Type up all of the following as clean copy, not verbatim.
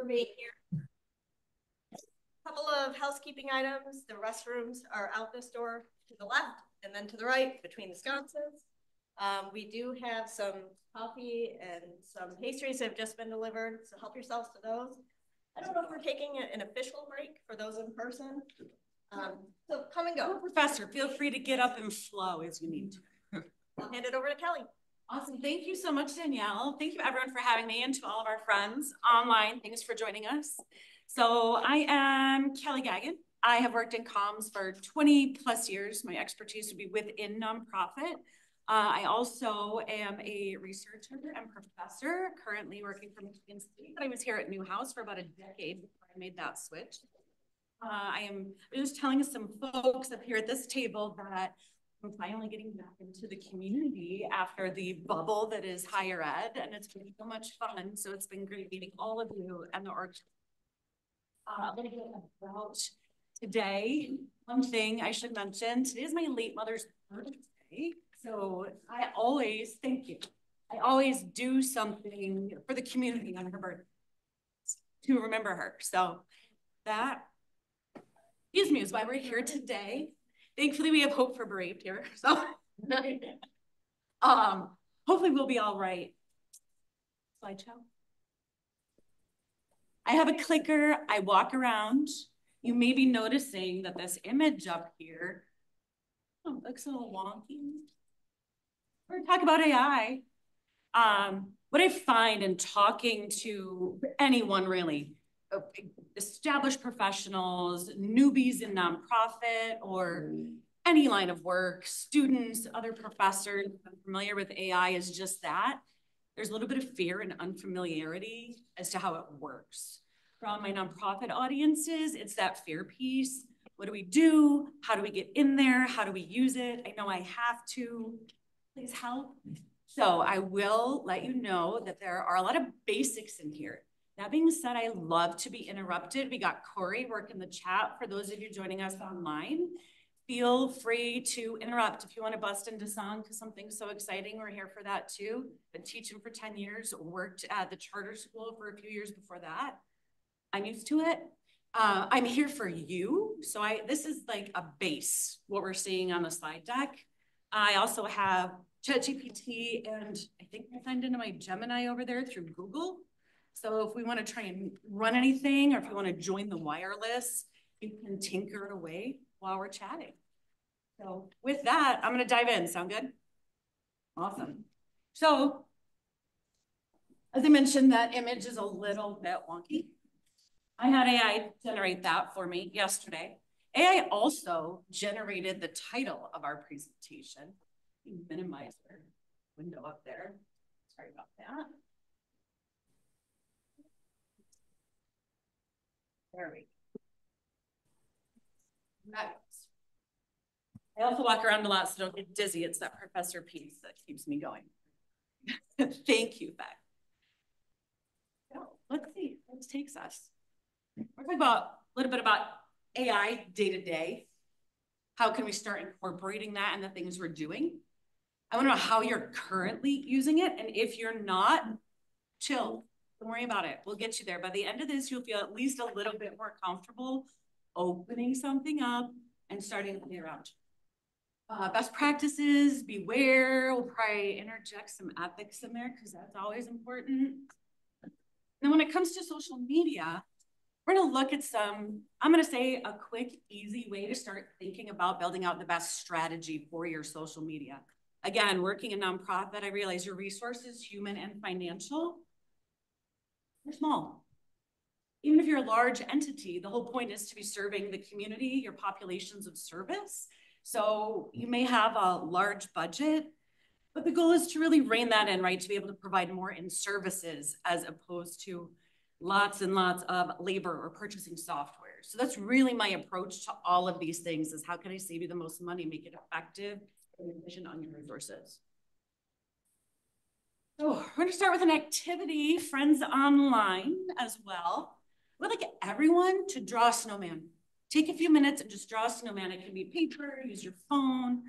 for being here. A couple of housekeeping items. The restrooms are out this door to the left and then to the right between the sconces. We do have some coffee and some pastries that have just been delivered, so help yourselves to those. I don't know if we're taking an official break for those in person. So come and go. Professor, feel free to get up and flow as you need to. I'll hand it over to Kelly. Awesome. Thank you so much, Danielle. Thank you, everyone, for having me, and to all of our friends online. Thanks for joining us. So I am Kelly Gagan. I have worked in comms for 20 plus years. My expertise would be within nonprofit. I also am a researcher and professor, currently working for Michigan State. I was here at N.E.W.S for about a decade before I made that switch. I was telling some folks up here at this table that I'm finally getting back into the community after the bubble that is higher ed, and it's been so much fun. So it's been great meeting all of you and the org. A little bit about today. One thing I should mention, today is my late mother's birthday. So I always, thank you. I always do something for the community on her birthday to remember her. So that is why we're here today. Thankfully, we have Hope for Bereaved here. So hopefully we'll be all right. Slideshow. I have a clicker. I walk around. You may be noticing that this image up here looks a little wonky. We're gonna talk about AI. What I find in talking to anyone really, established professionals, newbies in nonprofit or any line of work, students, other professors familiar with AI is just that. There's a little bit of fear and unfamiliarity as to how it works. From my nonprofit audiences, it's that fear piece. What do we do? How do we get in there? How do we use it? I know I have to. Please help. So I will let you know that there are a lot of basics in here. That being said, I love to be interrupted. We got Corey working the chat. For those of you joining us online, feel free to interrupt if you want to bust into song because something's so exciting. We're here for that too. Been teaching for 10 years, worked at the charter school for a few years before that. I'm used to it. I'm here for you. So this is like a base, what we're seeing on the slide deck. I also have ChatGPT, and I think I signed into my Gemini over there through Google. So if we want to try and run anything, or if you want to join the wireless, you can tinker it away while we're chatting. So with that, I'm going to dive in. Sound good? Awesome. So as I mentioned, that image is a little bit wonky. I had AI generate that for me yesterday. AI also generated the title of our presentation. Minimize our window up there. Sorry about that. There we go. Right. I also walk around a lot so I don't get dizzy. It's that professor piece that keeps me going. Thank you, Beck. So let's see where this takes us. We're talking about a little bit about AI day to day. How can we start incorporating that in the things we're doing? I want to know how you're currently using it. And if you're not, chill. Don't worry about it. We'll get you there. By the end of this, you'll feel at least a little bit more comfortable opening something up and starting to play around. Best practices, beware. We'll probably interject some ethics in there because that's always important. And then when it comes to social media, we're going to look at I'm going to say a quick, easy way to start thinking about building out the best strategy for your social media. Again, working in nonprofit, I realize your resources, human and financial, they're small. Even if you're a large entity, the whole point is to be serving the community, your populations of service. So you may have a large budget, but the goal is to really rein that in, right? To be able to provide more in services as opposed to lots and lots of labor or purchasing software. So that's really my approach to all of these things is how can I save you the most money, make it effective, and efficient on your resources. So we're going to start with an activity, friends online as well. We'd like everyone to draw a snowman. Take a few minutes and just draw a snowman. It can be paper, use your phone,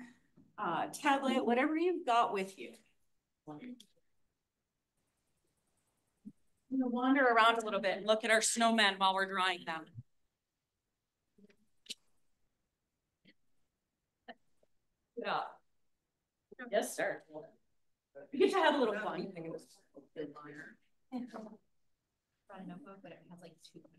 tablet, whatever you've got with you. I'm gonna wander around a little bit and look at our snowmen while we're drawing them. Yeah. Yes, sir. We get to have a little fun. Brought a notebook, but it has like 2 pieces.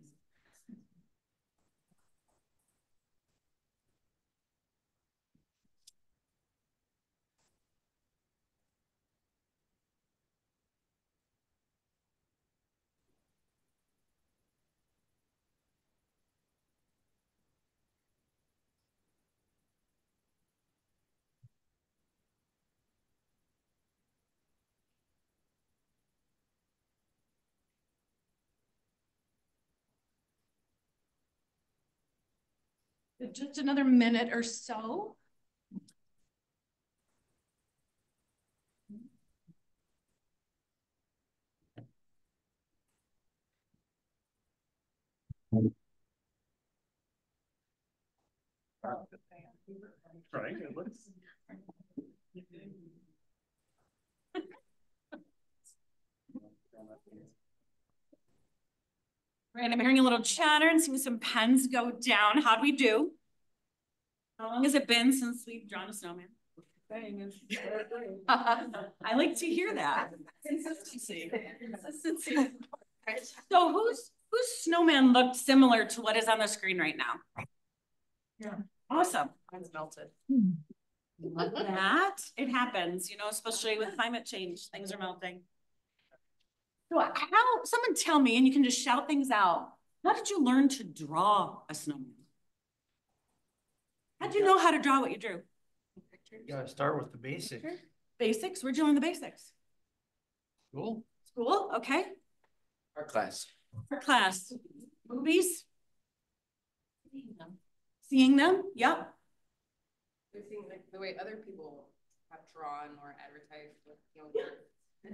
Just another minute or so. Right, it looks. Right, I'm hearing a little chatter and seeing some pens go down. How'd we do? How long has it been since we've drawn a snowman? I like to hear that. Consistency. So whose snowman looked similar to what is on the screen right now? Yeah. Awesome. Mine's melted. Love that. It happens, you know, especially with climate change, things are melting. So someone tell me, and you can just shout things out. How did you learn to draw a snowman? How did you know how to draw what you drew? You gotta start with the basics. Basics? Where'd you learn the basics? Cool. School, okay. Art class. Art class. Movies? Seeing them? Yep. We've seen like the way other people have drawn or advertised with, you know,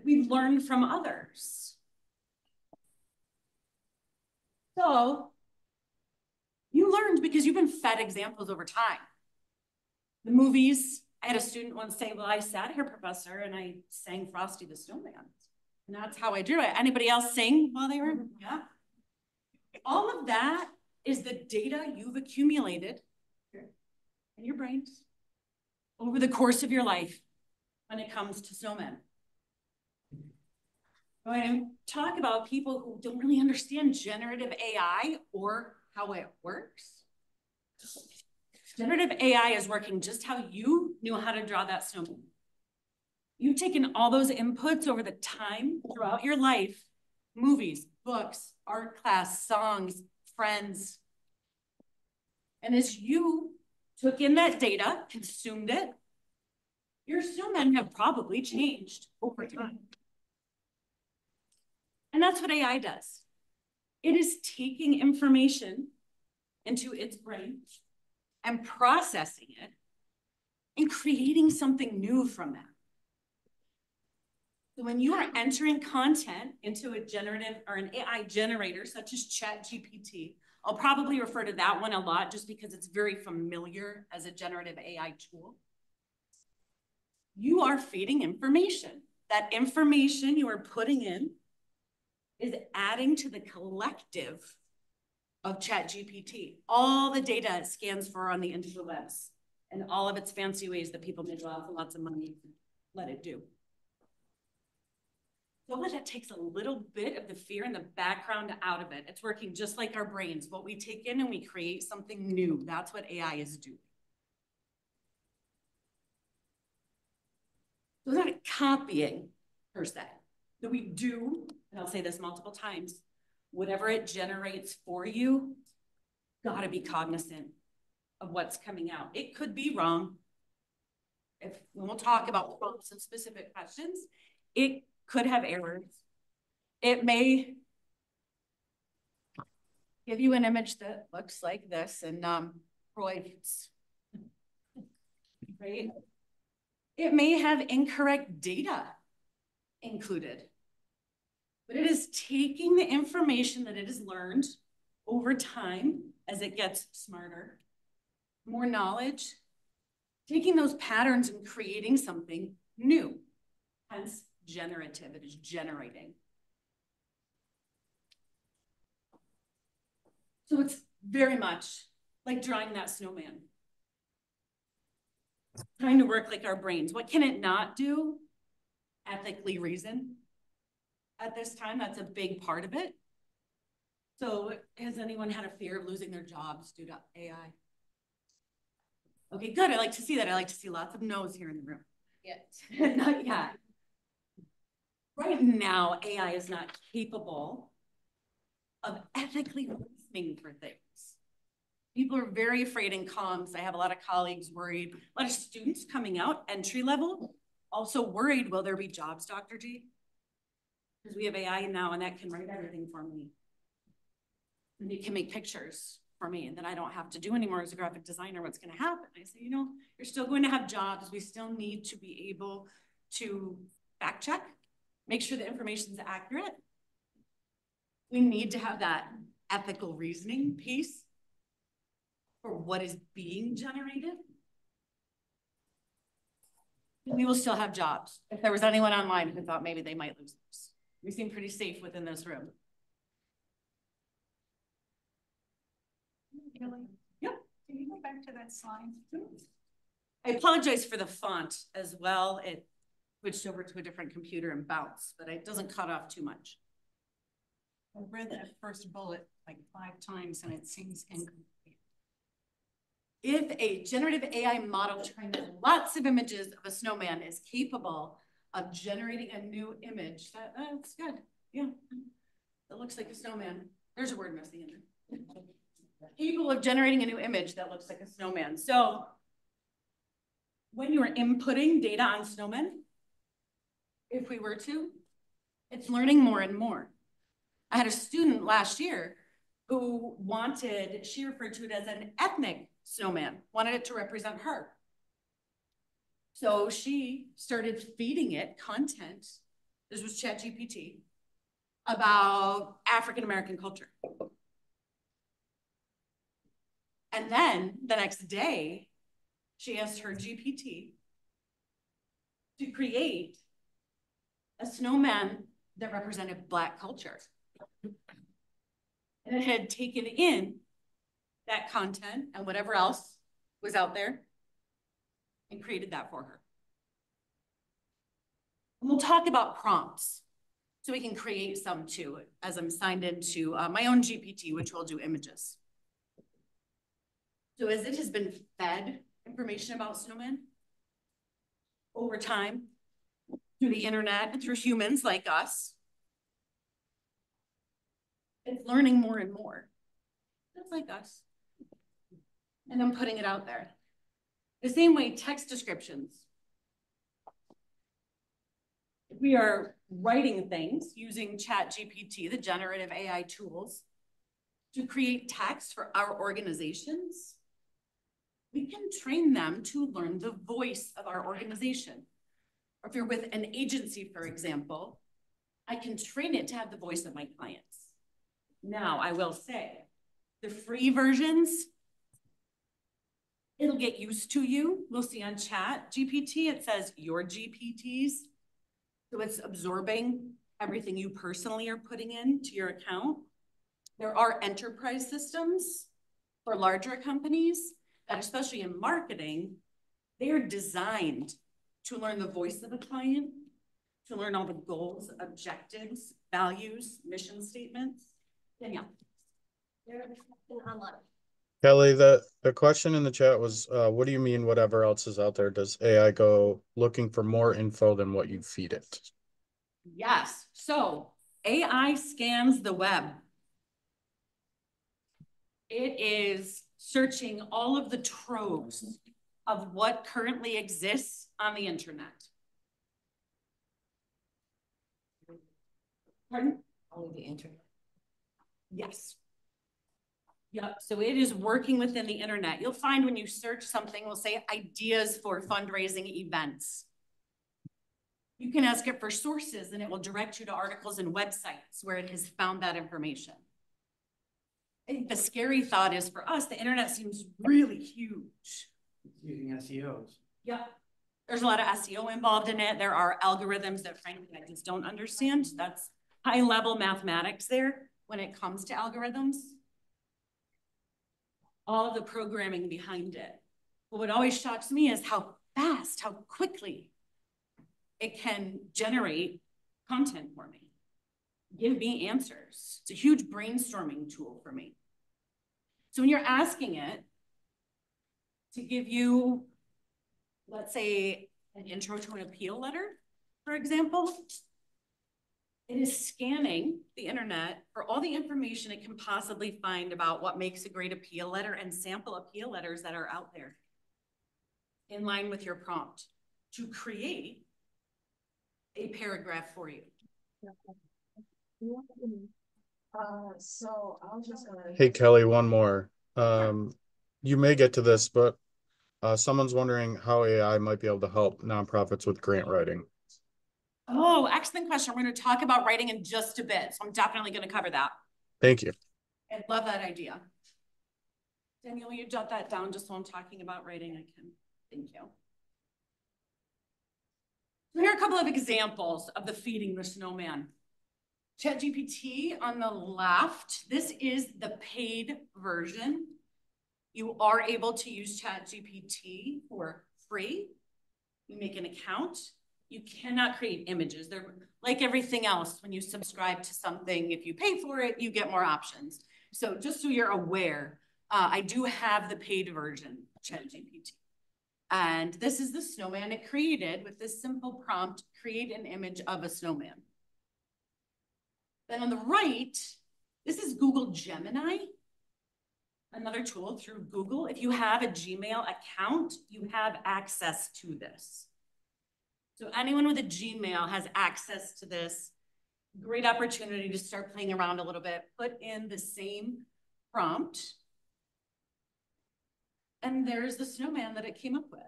We've learned from others. So you learned because you've been fed examples over time. The movies, I had a student once say, well, I sat here, professor, and I sang Frosty the Snowman. And that's how I drew it. Anybody else sing while they were? Yeah. All of that is the data you've accumulated in your brains over the course of your life when it comes to snowmen. I'm going to talk about people who don't really understand generative AI or how it works. Generative AI is working just how you knew how to draw that snowman. You've taken all those inputs over the time throughout your life, movies, books, art class, songs, friends. And as you took in that data, consumed it, your snowmen have probably changed over time. And that's what AI does. It is taking information into its brain and processing it and creating something new from that. So when you are entering content into a generative or an AI generator, such as ChatGPT, I'll probably refer to that one a lot just because it's very familiar as a generative AI tool. You are feeding information. That information you are putting in is adding to the collective of ChatGPT. All the data it scans for on the N.E.W.S and all of its fancy ways that people make lots of money let it do. So that takes a little bit of the fear and the background out of it. It's working just like our brains. What we take in and we create something new. That's what AI is doing. So it's not copying per se. So we do, and I'll say this multiple times, whatever it generates for you, gotta be cognizant of what's coming out. It could be wrong. If we'll talk about prompts and specific questions, it could have errors. It may give you an image that looks like this and Freud's, right? It may have incorrect data included, but it is taking the information that it has learned over time as it gets smarter, more knowledge, taking those patterns and creating something new, hence generative, it is generating. So it's very much like drawing that snowman. Trying to work like our brains. What can it not do? Ethically reason. At this time, that's a big part of it. So has anyone had a fear of losing their jobs due to AI? Okay, good. I like to see that. I like to see lots of no's here in the room. Yes. Not yet. Right now, AI is not capable of ethically reasoning for things. People are very afraid in comms. I have a lot of colleagues worried, a lot of students coming out, entry level, also worried, will there be jobs, Dr. G? Because we have AI now and that can write everything for me. And it can make pictures for me and then I don't have to do anymore as a graphic designer. What's gonna happen? I say, you know, you're still going to have jobs. We still need to be able to fact check, make sure the information is accurate. We need to have that ethical reasoning piece for what is being generated. We will still have jobs. If there was anyone online who thought maybe they might lose theirs. We seem pretty safe within this room. Kelly? Yep. Can you go back to that slide? I apologize for the font as well. It switched over to a different computer and bounced, but it doesn't cut off too much. I read that first bullet like 5 times and it seems incomplete. If a generative AI model trained on lots of images of a snowman is capable of generating a new image, that's good. Yeah, that looks like a snowman. There's a word missing in there. Capable of generating a new image that looks like a snowman. So when you are inputting data on snowmen, if we were to, it's learning more and more. I had a student last year who wanted, she referred to it as an ethnic snowman, wanted it to represent her. So she started feeding it content, this was ChatGPT, about African-American culture. And then the next day, she asked her GPT to create a snowman that represented Black culture. And it had taken in that content and whatever else was out there and created that for her. And we'll talk about prompts so we can create some too, as I'm signed into my own GPT, which will do images. So as it has been fed information about snowmen over time through the internet and through humans like us, it's learning more and more, just like us. And I'm putting it out there. The same way text descriptions. We are writing things using ChatGPT, the generative AI tools, to create text for our organizations. We can train them to learn the voice of our organization. Or if you're with an agency, for example, I can train it to have the voice of my clients. Now, I will say, the free versions, it'll get used to you. We'll see on ChatGPT, it says your GPTs. So it's absorbing everything you personally are putting into your account. There are enterprise systems for larger companies that, especially in marketing, they are designed to learn the voice of a client, to learn all the goals, objectives, values, mission statements. Danielle. Online. Kelly, the question in the chat was, what do you mean whatever else is out there? Does AI go looking for more info than what you feed it? Yes. So AI scans the web. It is searching all of the troves of what currently exists on the internet. Pardon? Only the internet. Yes. Yep, so it is working within the internet. You'll find when you search something, we'll say ideas for fundraising events. You can ask it for sources and it will direct you to articles and websites where it has found that information. I think the scary thought is for us, the internet seems really huge. Using SEOs. Yep. There's a lot of SEO involved in it. There are algorithms that frankly I just don't understand. That's high level mathematics there when it comes to algorithms. all of the programming behind it. But what always shocks me is how fast, how quickly it can generate content for me, give me answers. It's a huge brainstorming tool for me. So when you're asking it to give you, let's say, an intro to an appeal letter, for example, it is scanning the internet for all the information it can possibly find about what makes a great appeal letter and sample appeal letters that are out there in line with your prompt to create a paragraph for you. So I was just gonna. Hey, Kelly, one more. You may get to this, but someone's wondering how AI might be able to help nonprofits with grant writing. Oh, excellent question. We're going to talk about writing in just a bit, so I'm definitely going to cover that. Thank you. I love that idea. Daniel, will you jot that down just while I'm talking about writing? I can. Thank you. So here are a couple of examples of the feeding the snowman. ChatGPT on the left, this is the paid version. You are able to use ChatGPT for free. You make an account. You cannot create images. They're like everything else. When you subscribe to something, if you pay for it, you get more options. So just so you're aware, I do have the paid version of ChatGPT. And this is the snowman it created with this simple prompt, create an image of a snowman. Then on the right, this is Google Gemini, another tool through Google. If you have a Gmail account, you have access to this. So anyone with a Gmail has access to this. Great opportunity to start playing around a little bit, put in the same prompt. And there's the snowman that it came up with.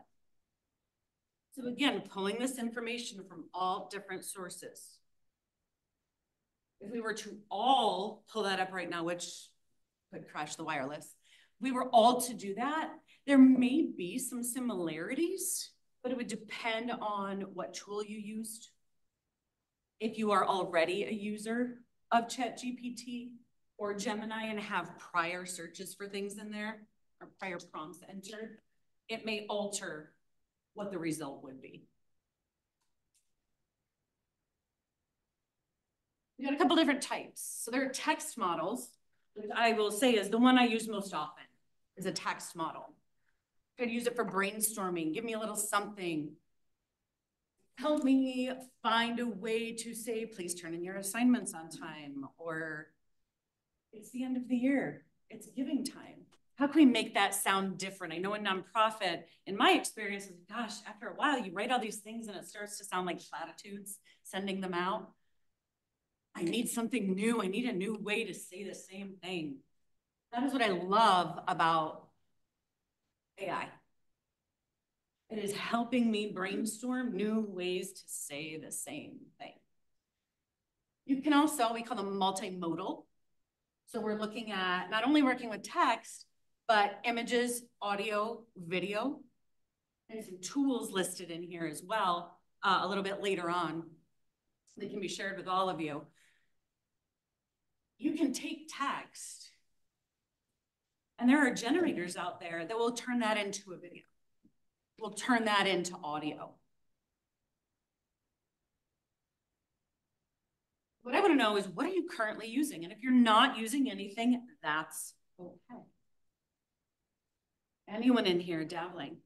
So again, pulling this information from all different sources. If we were to all pull that up right now, which could crash the wireless, if we were all to do that, there may be some similarities, but it would depend on what tool you used. If you are already a user of ChatGPT or Gemini and have prior searches for things in there or prior prompts entered, it may alter what the result would be. We got a couple different types. So there are text models, which I will say is the one I use most often, is a text model. Could use it for brainstorming. Give me a little something. Help me find a way to say, please turn in your assignments on time, or it's the end of the year, it's giving time. How can we make that sound different? I know in nonprofit, in my experience, gosh, after a while, you write all these things and it starts to sound like platitudes, sending them out. I need something new. I need a new way to say the same thing. That is what I love about AI. It is helping me brainstorm new ways to say the same thing. You can also, we call them multimodal. So we're looking at not only working with text, but images, audio, video. There's some tools listed in here as well, a little bit later on. They can be shared with all of you. You can take text, and there are generators out there that will turn that into a video. We'll turn that into audio. What I want to know is, what are you currently using? And if you're not using anything, that's okay. Anyone in here dabbling?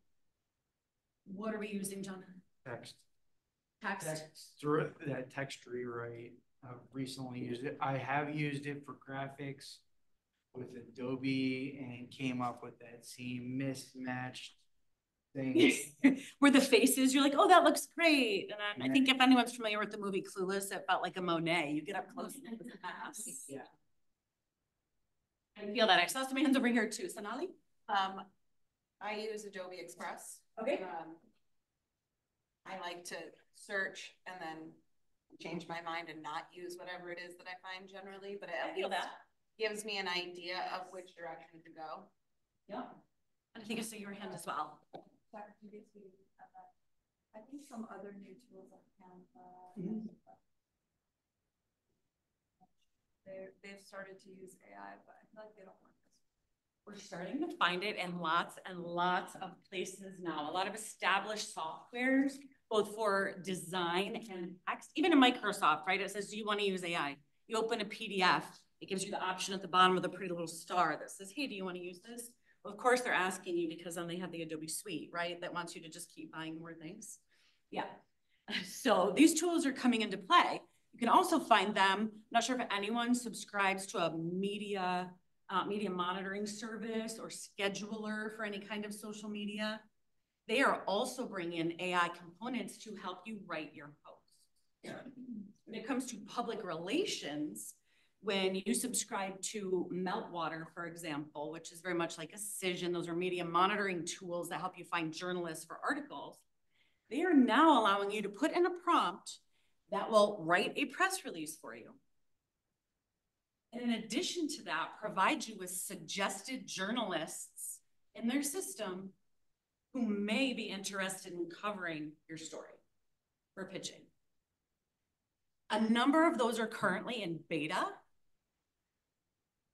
What are we using, John? Text. Text. That text rewrite. I've recently used it. I have used it for graphics with Adobe and came up with that same mismatched thing. Where the faces, you're like, oh, that looks great. And I think if anyone's familiar with the movie Clueless, it felt like a Monet. You get up close and it's a mess. Yeah. I feel that. I saw some hands over here too. Sonali? I use Adobe Express. Okay. I like to search and then change my mind and not use whatever it is that I find generally, but it at least gives me an idea of which direction to go. Yeah. And I think I saw your hand as well. I think some other new tools like Canva. They've started to use AI, but I feel like they don't work as We're starting to find it in lots and lots of places now. A lot of established softwares, both for design and text, even in Microsoft, right? It says, do you want to use AI? You open a PDF, it gives you the option at the bottom with a pretty little star that says, hey, do you want to use this? Well, of course, they're asking you because then they have the Adobe suite, right? That wants you to just keep buying more things. Yeah. So these tools are coming into play. You can also find them, I'm not sure if anyone subscribes to a media monitoring service or scheduler for any kind of social media. They are also bringing in AI components to help you write your posts. When it comes to public relations, when you subscribe to Meltwater, for example, which is very much like a Cision, those are media monitoring tools that help you find journalists for articles. They are now allowing you to put in a prompt that will write a press release for you. And in addition to that, provide you with suggested journalists in their system who may be interested in covering your story for pitching. A number of those are currently in beta,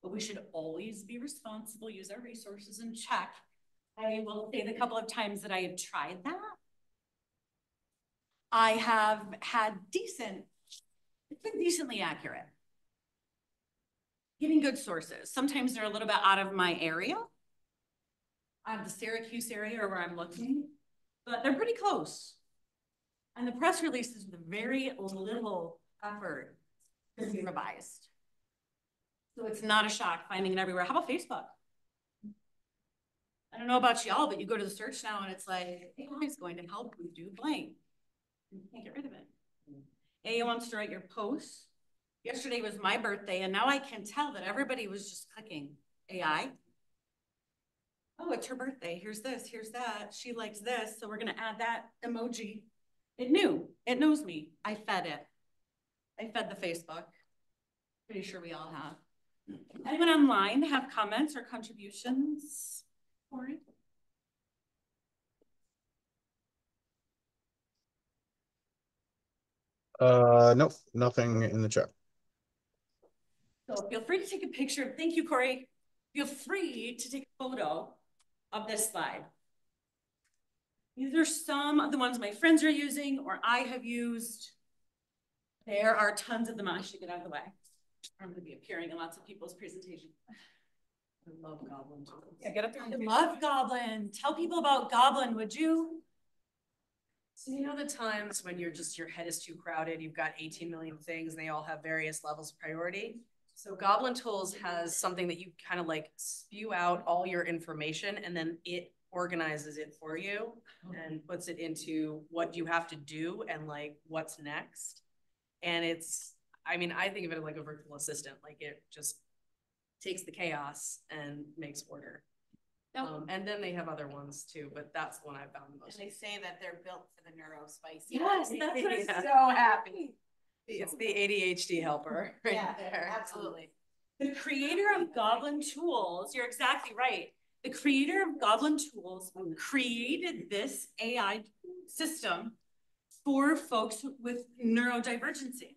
but we should always be responsible, use our resources and check. I will say the couple of times that I have tried that, I have had it's been decently accurate. Getting good sources. Sometimes they're a little bit out of my area. I have the Syracuse area where I'm looking, but they're pretty close. And the press releases with very little effort to be revised. So it's not a shock finding it everywhere. How about Facebook? I don't know about y'all, but you go to the search now and it's like, AI is going to help you do blank. You can't get rid of it. AI wants to write your posts. Yesterday was my birthday, and now I can tell that everybody was just clicking AI. Oh, it's her birthday. Here's this, here's that. She likes this, so we're gonna add that emoji. It knew, it knows me. I fed it. I fed the Facebook. Pretty sure we all have. Anyone online have comments or contributions? Corey? Nope, nothing in the chat. So feel free to take a picture. Thank you, Corey. Feel free to take a photo of this slide. These are some of the ones my friends are using or I have used. There are tons of them. I should get out of the way. I'm going to be appearing in lots of people's presentations. I love Goblin. Yeah, get up there. I love Goblin. Tell people about Goblin, would you? So you know the times when your head is too crowded, you've got 18 million things and they all have various levels of priority. So Goblin Tools has something that you kind of like spew out all your information and then it organizes it for you and puts it into what you have to do and like what's next. And I think of it like a virtual assistant, like it just takes the chaos and makes order. And then they have other ones too, but that's the one I found the most. And they say that they're built for the neuro-spicy. Yes, that's what I'm so happy. It's the ADHD helper right there. Absolutely. The creator of Goblin Tools, you're exactly right. The creator of Goblin Tools created this AI system for folks with neurodivergency.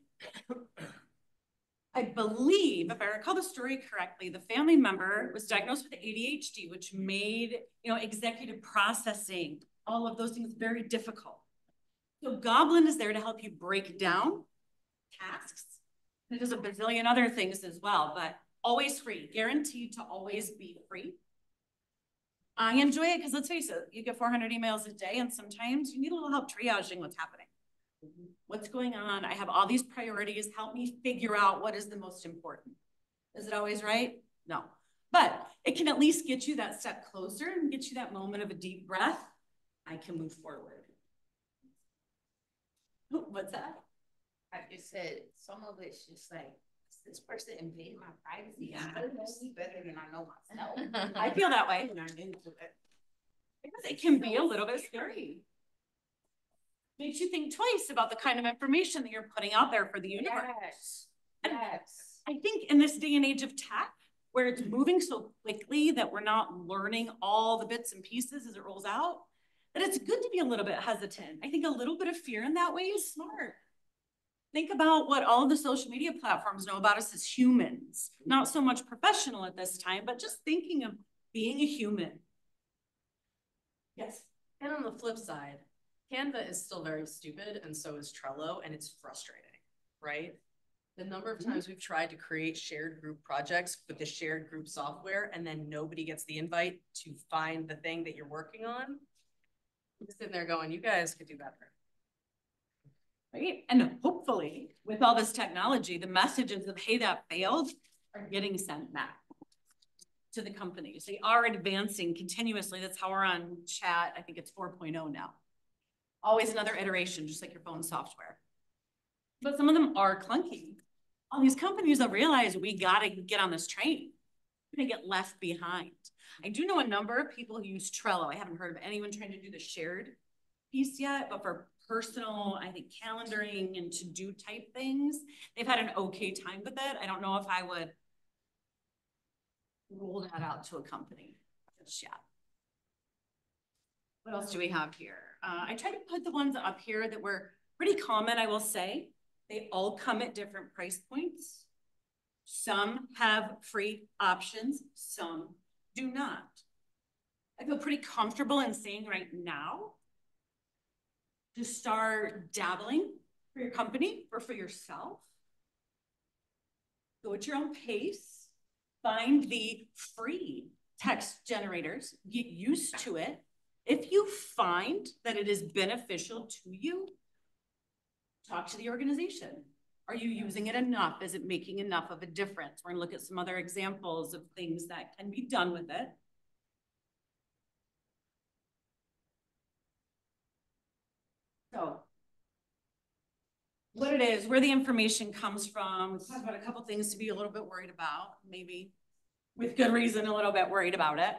I believe, if I recall the story correctly, the family member was diagnosed with ADHD, which made, executive processing, all of those things very difficult. So Goblin is there to help you break down tasks. It does a bazillion other things as well, but always free, guaranteed to always be free. I enjoy it because let's face it, you get 400 emails a day and sometimes you need a little help triaging what's happening. What's going on? I have all these priorities. Help me figure out what is the most important. Is it always right? No. But it can at least get you that step closer and get you that moment of a deep breath. I can move forward. What's that? I just said some of it's just like, this person invading my privacy. I know me better than I know myself. I feel that way. Because it can be a little bit scary. Makes you think twice about the kind of information that you're putting out there for the universe. Yes. I think in this day and age of tech, where it's moving so quickly that we're not learning all the bits and pieces as it rolls out, that it's good to be a little bit hesitant. I think a little bit of fear in that way is smart. Think about what all of the social media platforms know about us as humans. Not so much professional at this time, but just thinking of being a human. Yes. And on the flip side, Canva is still very stupid, and so is Trello, and it's frustrating, right? The number of times we've tried to create shared group projects with the shared group software, and then nobody gets the invite to find the thing that you're working on. I'm sitting there going, you guys could do better. Right? And hopefully, with all this technology, the messages of, hey, that failed are getting sent back to the companies. They are advancing continuously. That's how we're on chat. I think it's 4.0 now. Always another iteration, just like your phone software. But some of them are clunky. All these companies will realize we got to get on this train. We're going to get left behind. I do know a number of people who use Trello. I haven't heard of anyone trying to do the shared piece yet, but for personal, I think calendaring and to-do type things, they've had an okay time with it. I don't know if I would roll that out to a company just yet. What else do we have here? I tried to put the ones up here that were pretty common, I will say. They all come at different price points. Some have free options, some do not. I feel pretty comfortable in saying right now to start dabbling for your company or for yourself. Go at your own pace. Find the free text generators. Get used to it. If you find that it is beneficial to you, talk to the organization. Are you using it enough? Is it making enough of a difference? We're gonna look at some other examples of things that can be done with it. So, what it is, where the information comes from. We've talked about a couple things to be a little bit worried about, maybe with good reason, a little bit worried about it.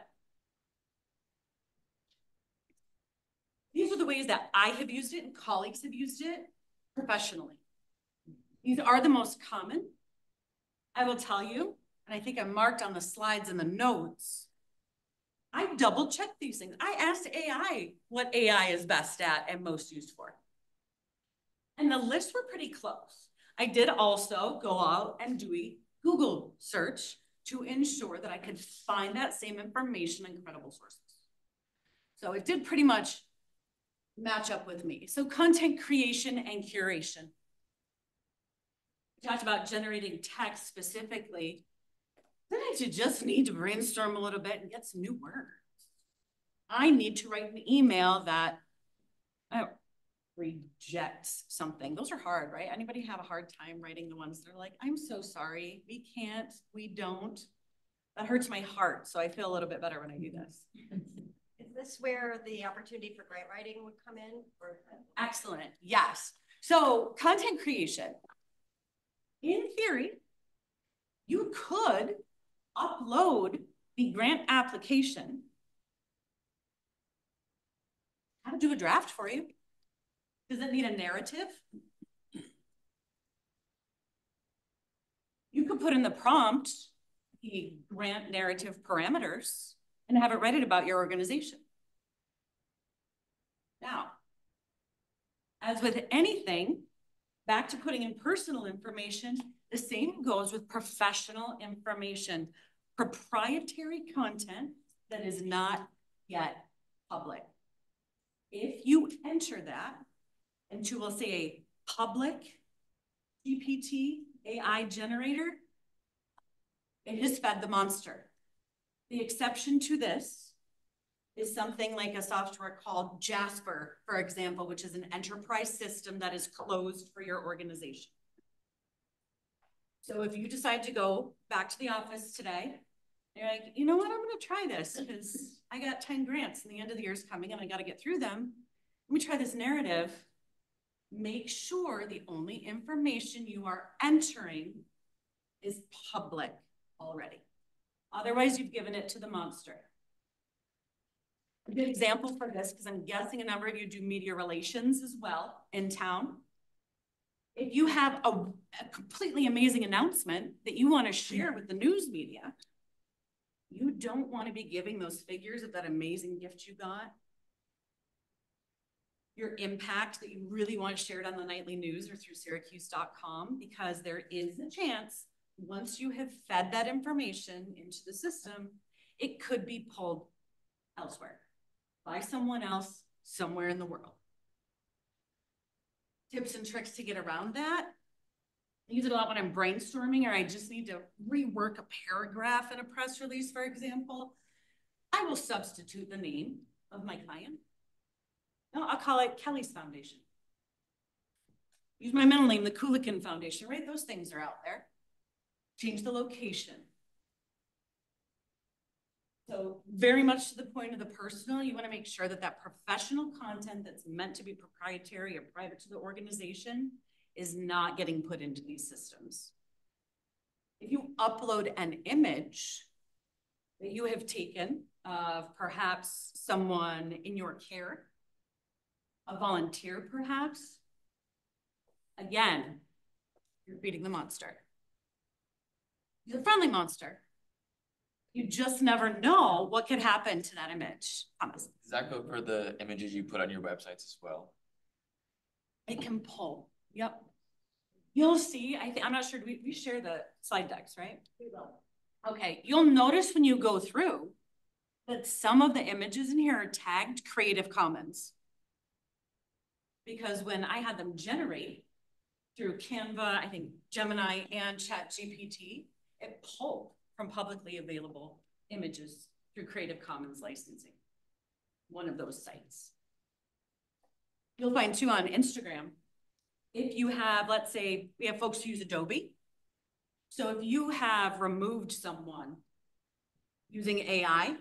These are the ways that I have used it and colleagues have used it professionally. These are the most common. I will tell you, and I think I marked on the slides in the notes, I double checked these things. I asked AI what AI is best at and most used for. And the lists were pretty close. I did also go out and do a Google search to ensure that I could find that same information in credible sources. So it did pretty much match up with me. So content creation and curation. We talked about generating text specifically. Sometimes you just need to brainstorm a little bit and get some new words. I need to write an email that rejects something. Those are hard, right? Anybody have a hard time writing the ones that are like, I'm so sorry, we can't, we don't. That hurts my heart, so I feel a little bit better when I do this. Is this where the opportunity for grant writing would come in? Or? Excellent, yes. So content creation. In theory, you could upload the grant application. How to do a draft for you. Does it need a narrative? You could put in the prompt the grant narrative parameters and have it write it about your organization. Now, as with anything, back to putting in personal information, the same goes with professional information, proprietary content that is not yet public. If you enter that into, we'll say, a public GPT AI generator, it has fed the monster. The exception to this is something like a software called Jasper, for example, which is an enterprise system that is closed for your organization. So if you decide to go back to the office today, you're like, you know what, I'm gonna try this because I got 10 grants and the end of the year is coming and I gotta get through them. Let me try this narrative. Make sure the only information you are entering is public already. Otherwise, you've given it to the monster. A good example for this, because I'm guessing a number of you do media relations as well in town. If you have a completely amazing announcement that you want to share with the news media, you don't want to be giving those figures of that amazing gift you got. Your impact that you really want to share it on the nightly news or through Syracuse.com, because there is a chance once you have fed that information into the system, it could be pulled elsewhere by someone else somewhere in the world. Tips and tricks to get around that. I use it a lot when I'm brainstorming or I just need to rework a paragraph in a press release, for example. I will substitute the name of my client. No, I'll call it Kelly's Foundation. Use my middle name, the Kulikin Foundation, right? Those things are out there. Change the location. So very much to the point of the personal, you want to make sure that that professional content that's meant to be proprietary or private to the organization is not getting put into these systems. If you upload an image that you have taken of perhaps someone in your care, a volunteer perhaps, again, you're feeding the monster. He's a friendly monster. You just never know what could happen to that image. Thomas. Does that go for the images you put on your websites as well? It can pull. Yep. You'll see, I'm not sure, we share the slide decks, right? We will. Okay, you'll notice when you go through that some of the images in here are tagged Creative Commons. Because when I had them generate through Canva, I think Gemini and ChatGPT, it pulled from publicly available images through Creative Commons licensing, one of those sites. You'll find too on Instagram, if you have, let's say, we have folks who use Adobe. So if you have removed someone using AI,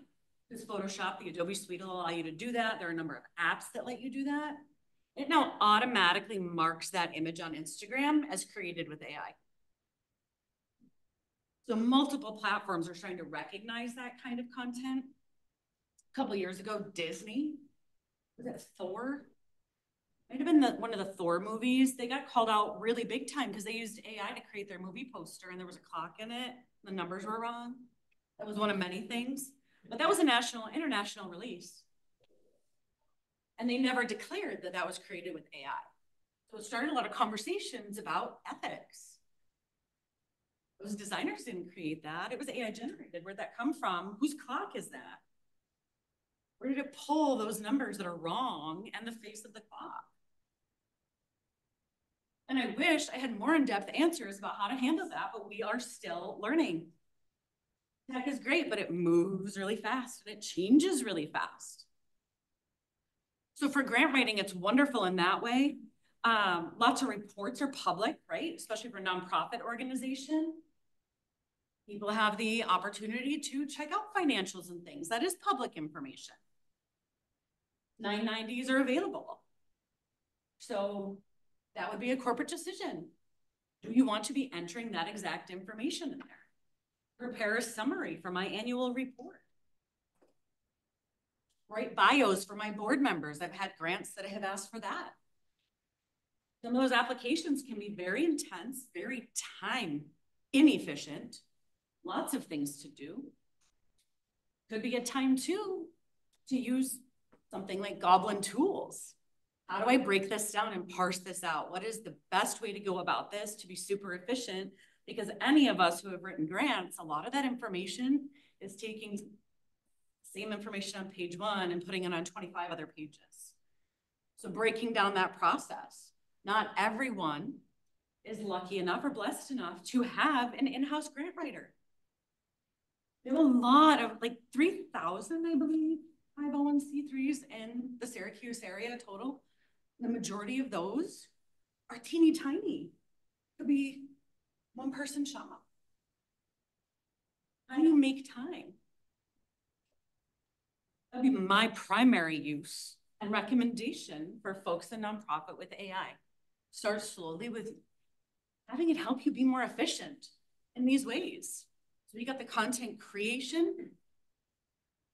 because Photoshop, the Adobe suite will allow you to do that. There are a number of apps that let you do that. It now automatically marks that image on Instagram as created with AI. So multiple platforms are starting to recognize that kind of content. A couple of years ago, Disney, was it Thor? Might have been one of the Thor movies. They got called out really big time because they used AI to create their movie poster and there was a clock in it. The numbers were wrong. That was one of many things. But that was a international release. And they never declared that that was created with AI. So it started a lot of conversations about ethics. Those designers didn't create that. It was AI generated. Where'd that come from? Whose clock is that? Where did it pull those numbers that are wrong and the face of the clock? And I wish I had more in-depth answers about how to handle that, but we are still learning. Tech is great, but it moves really fast and it changes really fast. So for grant writing, it's wonderful in that way. Lots of reports are public, right? Especially for a nonprofit organization. People have the opportunity to check out financials and things. That is public information. 990s are available. So that would be a corporate decision. Do you want to be entering that exact information in there? Prepare a summary for my annual report. Write bios for my board members. I've had grants that have asked for that. Some of those applications can be very intense, very time inefficient, lots of things to do. Could be a time too to use something like Goblin Tools. How do I break this down and parse this out? What is the best way to go about this to be super efficient? Because any of us who have written grants, a lot of that information is taking the same information on page 1 and putting it on 25 other pages. So breaking down that process. Not everyone is lucky enough or blessed enough to have an in-house grant writer. There are a lot of, like 3,000, I believe, 501c3s in the Syracuse area total. The majority of those are teeny tiny. Could be one person shop. How do you make time? That'd be my primary use and recommendation for folks in nonprofit with AI. Start slowly with having it help you be more efficient in these ways. So you got the content creation,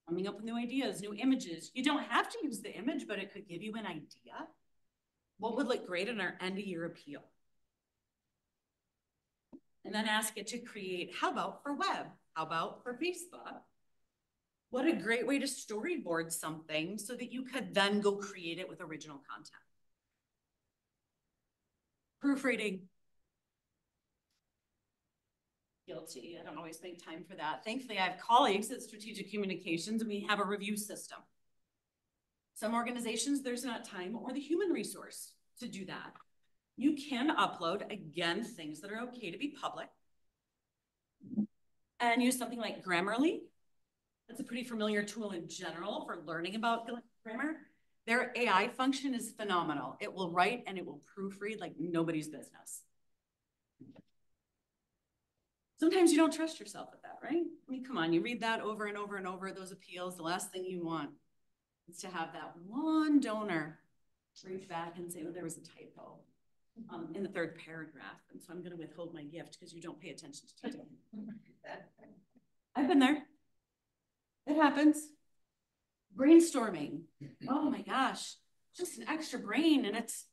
coming up with new ideas, new images. You don't have to use the image, but it could give you an idea. What would look great in our end of year appeal? And then ask it to create, how about for web? How about for Facebook? What a great way to storyboard something so that you could then go create it with original content. Proofreading. Guilty. I don't always make time for that. Thankfully, I have colleagues at Strategic Communications and we have a review system. Some organizations, there's not time or the human resource to do that. You can upload, again, things that are okay to be public and use something like Grammarly. That's a pretty familiar tool in general for learning about grammar. Their AI function is phenomenal. It will write and it will proofread like nobody's business. Sometimes you don't trust yourself with that, right? I mean, come on, you read that over and over and over, those appeals, the last thing you want is to have that one donor reach back and say, oh, there was a typo in the third paragraph. And so I'm going to withhold my gift because you don't pay attention to detail. I've been there. It happens. Brainstorming. Oh my gosh, just an extra brain and it's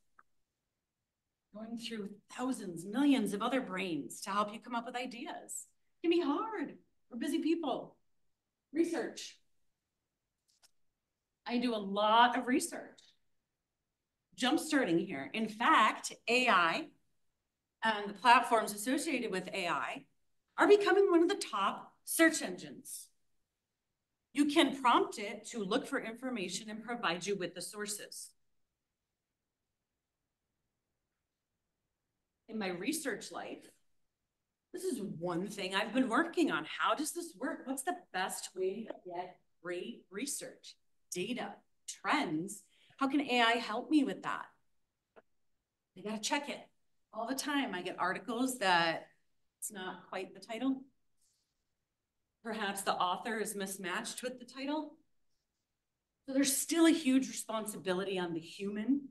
going through thousands, millions of other brains to help you come up with ideas. It can be hard. We're busy people. Research. I do a lot of research. Jumpstarting here. In fact, AI and the platforms associated with AI are becoming one of the top search engines. You can prompt it to look for information and provide you with the sources. In my research life, this is one thing I've been working on. How does this work? What's the best way to get great research, data, trends? How can AI help me with that? I gotta check it all the time. I get articles that it's not quite the title. Perhaps the author is mismatched with the title. So there's still a huge responsibility on the human,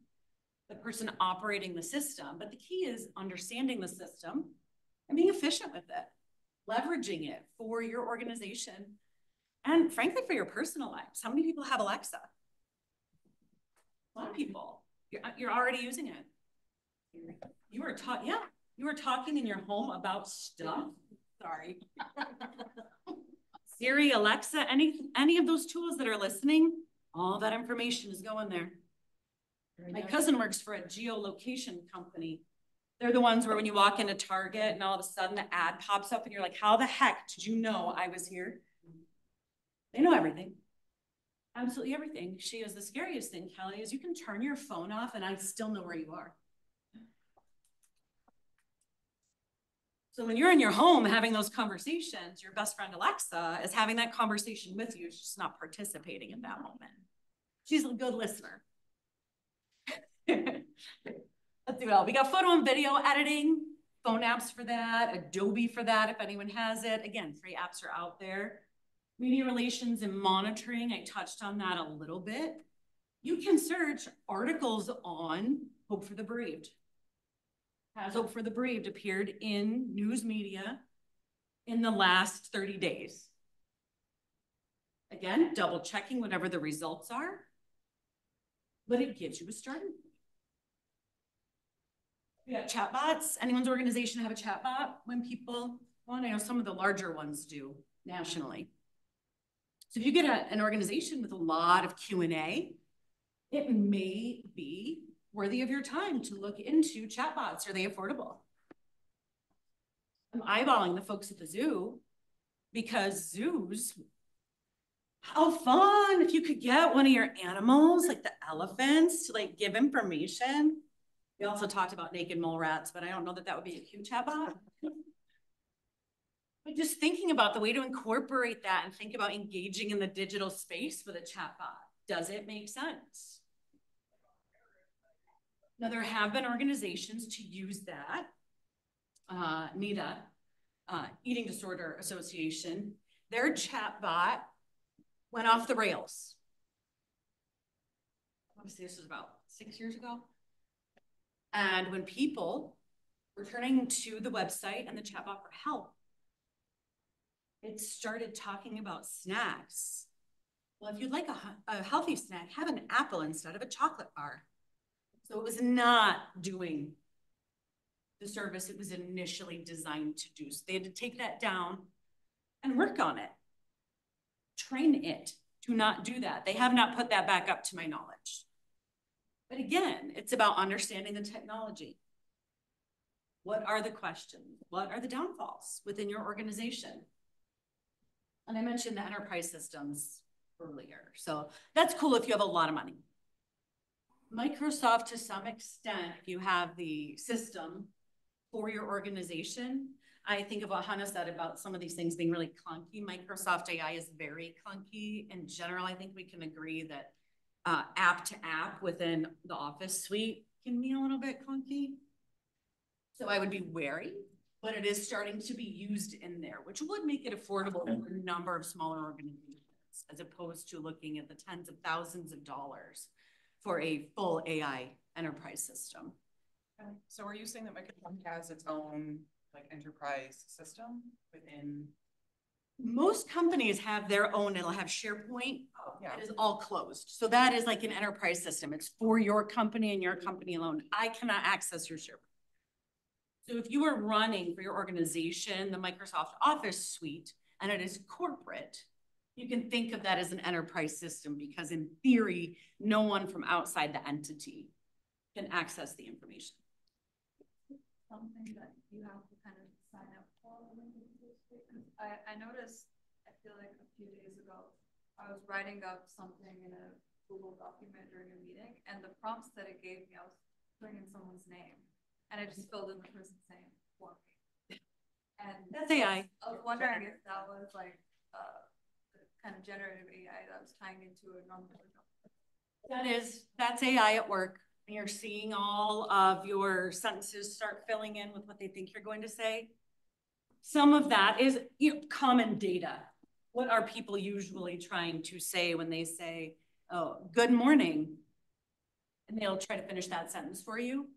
the person operating the system, but the key is understanding the system and being efficient with it, leveraging it for your organization and frankly for your personal lives. How many people have Alexa? A lot of people. You're already using it. You are talking in your home about stuff. Sorry. Siri, Alexa, any of those tools that are listening, all that information is going there. My cousin works for a geolocation company. They're the ones where when you walk into Target and all of a sudden the ad pops up and you're like, how the heck did you know I was here? They know everything. Absolutely everything. She is the scariest thing, Kelly, is you can turn your phone off and I still know where you are. So when you're in your home having those conversations, your best friend Alexa is having that conversation with you. She's just not participating in that moment. She's a good listener. Let's do it all. We got photo and video editing, phone apps for that, Adobe for that, if anyone has it. Again, free apps are out there. Media relations and monitoring, I touched on that a little bit. You can search articles on Hope for the Bereaved. Has Hope for the Bereaved appeared in news media in the last 30 days? Again, double checking whatever the results are, but it gives you a starting point. We got chatbots. Anyone's organization have a chatbot when people want? I know some of the larger ones do nationally. So if you get an organization with a lot of Q&A, it may be worthy of your time to look into chatbots. Are they affordable? I'm eyeballing the folks at the zoo because zoos, how fun if you could get one of your animals, like the elephants, to like give information. We also talked about naked mole rats, but I don't know that that would be a cute chatbot. But just thinking about the way to incorporate that and think about engaging in the digital space with a chatbot. Does it make sense? Now, there have been organizations to use that. N.E.W.S, Eating Disorder Association, their chatbot went off the rails. I want to say this was about 6 years ago. And when people were turning to the website and the chatbot for help, it started talking about snacks. Well, if you'd like a healthy snack, have an apple instead of a chocolate bar. So it was not doing the service it was initially designed to do. So they had to take that down and work on it. Train it to not do that. They have not put that back up to my knowledge. But again, it's about understanding the technology. What are the questions? What are the downfalls within your organization? And I mentioned the enterprise systems earlier. So that's cool if you have a lot of money. Microsoft, to some extent, if you have the system for your organization, I think of what Hannah said about some of these things being really clunky. Microsoft AI is very clunky. In general, I think we can agree that app to app within the Office suite can be a little bit clunky. So I would be wary, but it is starting to be used in there, which would make it affordable for a number of smaller organizations, as opposed to looking at the tens of thousands of dollars for a full AI enterprise system. So are you saying that Microsoft has its own like enterprise system within? Most companies have their own, it'll have SharePoint. Yeah. It is all closed. So that is like an enterprise system. It's for your company and your company alone. I cannot access your SharePoint. So if you are running for your organization, the Microsoft Office suite, and it is corporate, you can think of that as an enterprise system because in theory, no one from outside the entity can access the information. Something that you have to kind of sign up for. I noticed, I feel like a few days ago, I was writing up something in a Google document during a meeting, and the prompts that it gave me, I was putting in someone's name, and I just filled in the person's name for me. And That's AI. I was wondering if that was like the kind of generative AI that was tying into a number. That's AI at work. And you're seeing all of your sentences start filling in with what they think you're going to say. Some of that is common data. What are people usually trying to say when they say, oh, good morning? And they'll try to finish that sentence for you.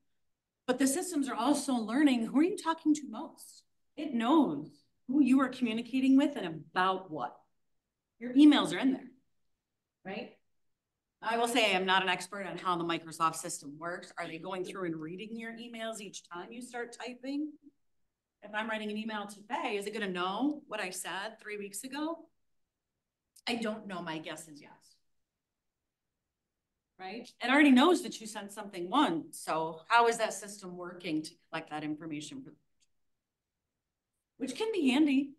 But the systems are also learning, who are you talking to most? It knows who you are communicating with and about what. Your emails are in there, right? I will say I'm not an expert on how the Microsoft system works. Are they going through and reading your emails each time you start typing? If I'm writing an email today, is it going to know what I said 3 weeks ago? I don't know. My guess is yes. Right? It already knows that you sent something once. So how is that system working to collect that information for the future? Which can be handy,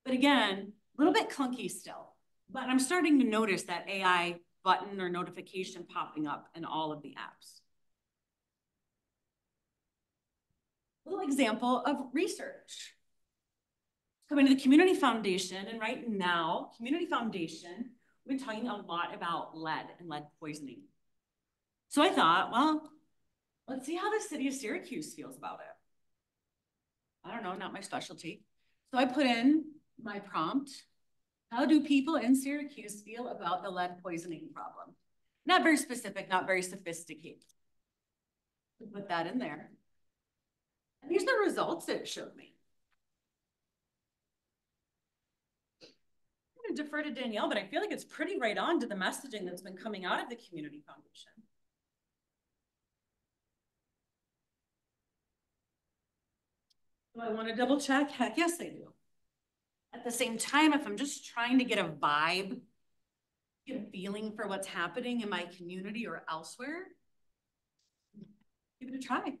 but again, a little bit clunky still. But I'm starting to notice that AI button or notification popping up in all of the apps. A little example of research. Coming to the Community Foundation, and right now, Community Foundation, we've been talking a lot about lead and lead poisoning. So I thought, well, let's see how the city of Syracuse feels about it. I don't know, not my specialty. So I put in my prompt. How do people in Syracuse feel about the lead poisoning problem? Not very specific, not very sophisticated. Put that in there. And these are the results it showed me. I'm going to defer to Danielle, but I feel like it's pretty right on to the messaging that's been coming out of the Community Foundation. Do I want to double check? Heck yes, I do. At the same time, if I'm just trying to get a vibe, get a feeling for what's happening in my community or elsewhere, give it a try.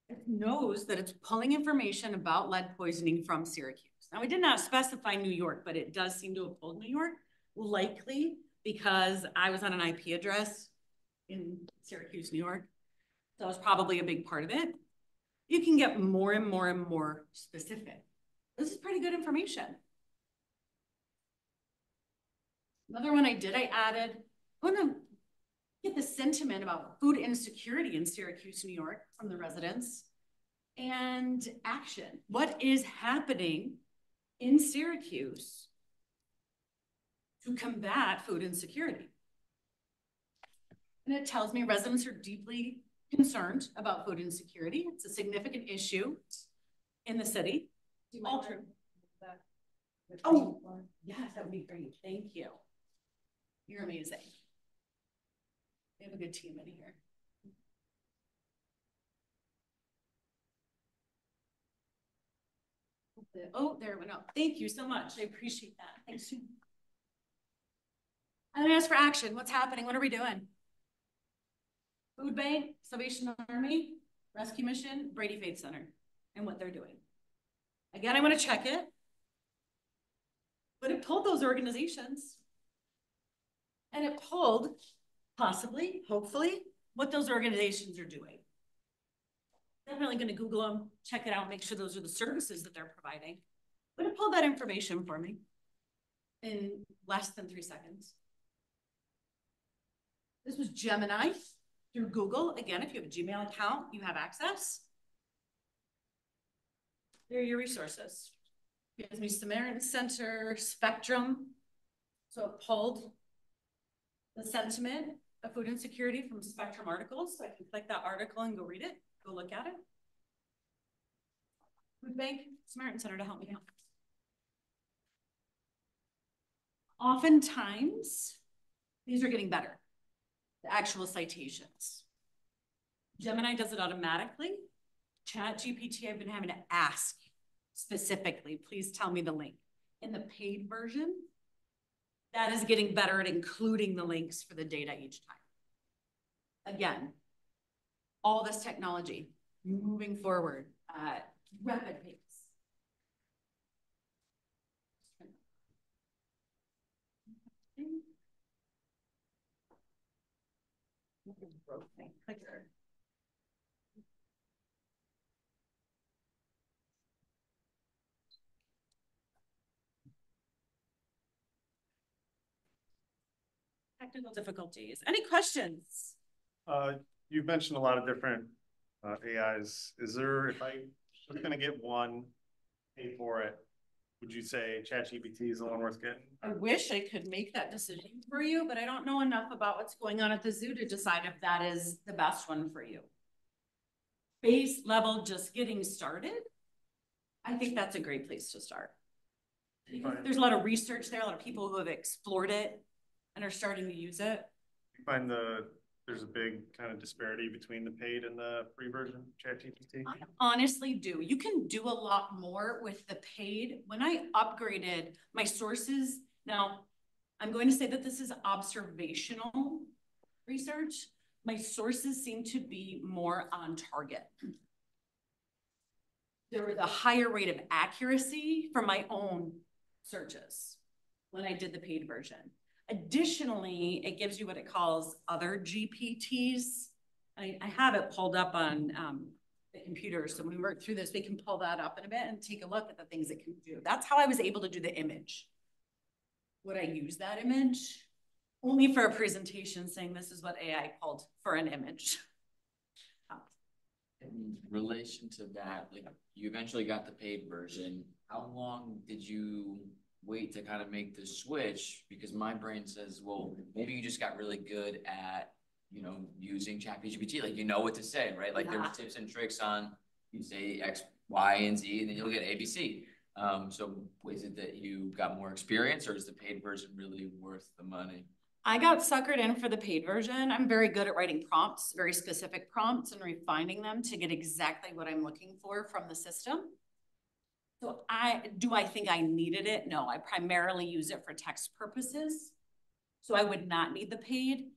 It knows that it's pulling information about lead poisoning from Syracuse. Now, we did not specify New York, but it does seem to have pulled New York, likely because I was on an IP address in Syracuse, New York. So that was probably a big part of it. You can get more and more and more specific. This is pretty good information. Another one I did, I added, I want to get the sentiment about food insecurity in Syracuse, New York from the residents and action. What is happening in Syracuse to combat food insecurity? And it tells me residents are deeply concerned about food insecurity. It's a significant issue in the city. All true. Oh, yes, that would be great. Thank you. You're amazing. We have a good team in here. Oh, there it went up. Thank you so much. I appreciate that. Thanks. And then as for action, what's happening? What are we doing? Food Bank, Salvation Army. Rescue Mission, Brady Faith Center, and what they're doing. Again, I'm gonna check it. But it pulled those organizations. And it pulled, possibly, hopefully, what those organizations are doing. Definitely gonna Google them, check it out, make sure those are the services that they're providing. But it pulled that information for me in less than 3 seconds. This was Gemini through Google. Again, if you have a Gmail account, you have access. There are your resources. It gives me Samaritan Center, Spectrum. So it pulled the sentiment of food insecurity from Spectrum articles. So I can click that article and go read it, go look at it. Food Bank, Samaritan Center to help me out. Oftentimes, these are getting better. The actual citations. Gemini does it automatically. ChatGPT, I've been having to ask specifically, please tell me the link. In the paid version, that is getting better at including the links for the data each time. Again, all this technology moving forward at rapid pace. Clicker. Technical difficulties. Any questions? You've mentioned a lot of different AIs. Is there, if I was going to get one, pay for it, would you say ChatGPT is the one worth getting? I wish I could make that decision for you, but I don't know enough about what's going on at the zoo to decide if that is the best one for you. Base level, just getting started, I think that's a great place to start. There's a lot of research there, a lot of people who have explored it and are starting to use it. You find there's a big kind of disparity between the paid and the free version of ChatGPT? I honestly do. You can do a lot more with the paid. When I upgraded my sources, now I'm going to say that this is observational research. My sources seem to be more on target. There was a higher rate of accuracy from my own searches when I did the paid version. Additionally, it gives you what it calls other GPTs. I have it pulled up on the computer. So when we work through this, we can pull that up in a bit and take a look at the things it can do. That's how I was able to do the image. Would I use that image? Only for a presentation saying this is what AI pulled for an image. In relation to that, like you eventually got the paid version. How long did you wait to kind of make the switch? Because my brain says, well, maybe you just got really good at, you know, using ChatGPT, like you know what to say, right? Like there's tips and tricks on, you say X, Y, and Z, and then you'll get ABC. So is it that you got more experience, or is the paid version really worth the money? I got suckered in for the paid version. I'm very good at writing prompts, very specific prompts, and refining them to get exactly what I'm looking for from the system. So do I think I needed it? No, I primarily use it for text purposes. So I would not need the paid,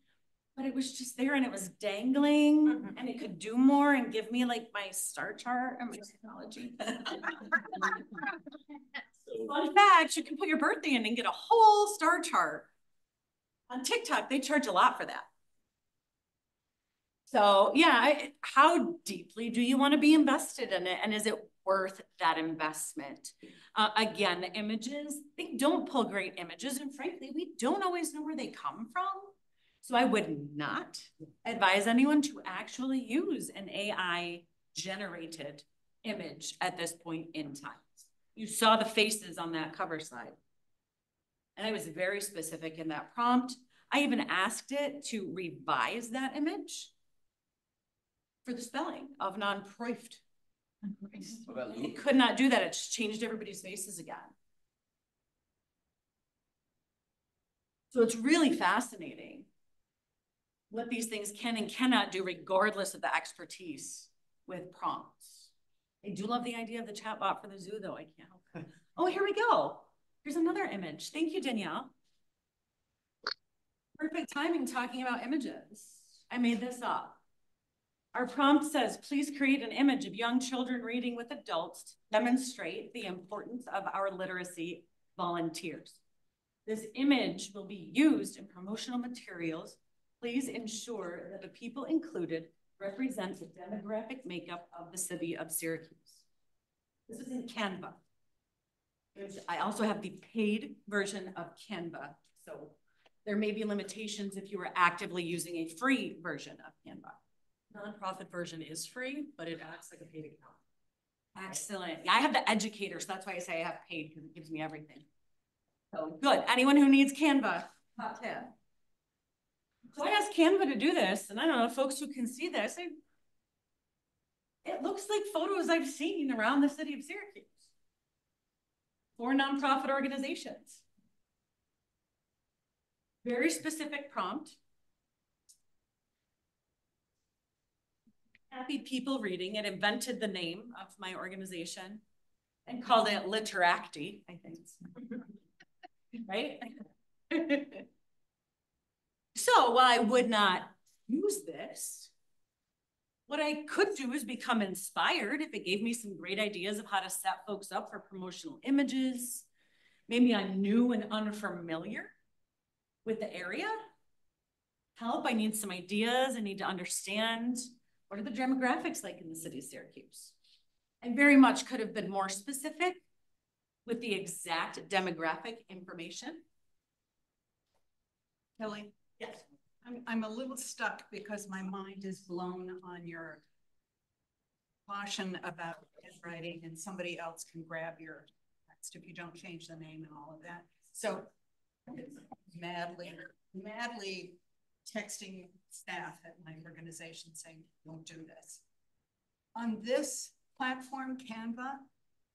but it was just there and it was dangling and it could do more and give me like my star chart and my technology. Fun fact, you can put your birthday in and get a whole star chart. On TikTok, they charge a lot for that. So yeah, how deeply do you want to be invested in it? And is it worth that investment? Again, the images, they don't pull great images. And frankly, we don't always know where they come from. So I would not advise anyone to actually use an AI generated image at this point in time. You saw the faces on that cover slide. And I was very specific in that prompt. I even asked it to revise that image for the spelling of non-proifed. It could not do that. It just changed everybody's faces again. So it's really fascinating what these things can and cannot do regardless of the expertise with prompts. I do love the idea of the chatbot for the zoo though. I can't help it. Oh, here we go. Here's another image. Thank you, Danielle. Perfect timing talking about images. I made this up. Our prompt says, please create an image of young children reading with adults to demonstrate the importance of our literacy volunteers. This image will be used in promotional materials. Please ensure that the people included represent the demographic makeup of the city of Syracuse. This is in Canva. I also have the paid version of Canva. So there may be limitations if you are actively using a free version of Canva. Nonprofit version is free, but it acts like a paid account. Excellent. Yeah, I have the educator, so that's why I say I have paid, because it gives me everything. So good. Anyone who needs Canva, top tip. So I asked Canva to do this, and I don't know, folks who can see this, it looks like photos I've seen around the city of Syracuse for nonprofit organizations. Very specific prompt. Happy people reading. It invented the name of my organization and called it Literacti, I think. Right? So while I would not use this, what I could do is become inspired if it gave me some great ideas of how to set folks up for promotional images. Maybe I'm new and unfamiliar with the area. Help, I need some ideas. I need to understand, what are the demographics like in the city of Syracuse? I very much could have been more specific with the exact demographic information. Kelly? Yes. I'm a little stuck because my mind is blown on your caution about writing, and somebody else can grab your text if you don't change the name and all of that. So madly texting staff at my organization saying, don't do this. On this platform, Canva,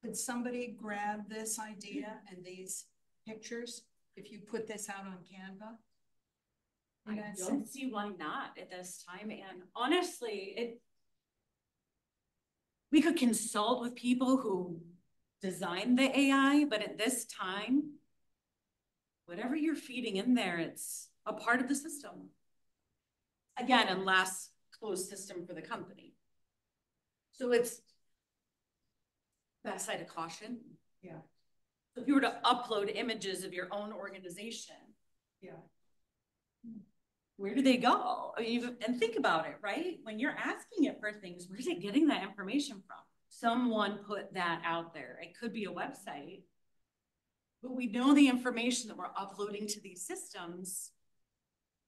could somebody grab this idea and these pictures if you put this out on Canva? I don't see why not at this time. And honestly, we could consult with people who designed the AI, but at this time, whatever you're feeding in there, it's a part of the system. Again, unless closed system for the company. So it's that side of caution. Yeah. So if you were to upload images of your own organization, yeah, where do they go? I mean, and think about it, right? When you're asking it for things, where's it getting that information from? Someone put that out there. It could be a website, but we know the information that we're uploading to these systems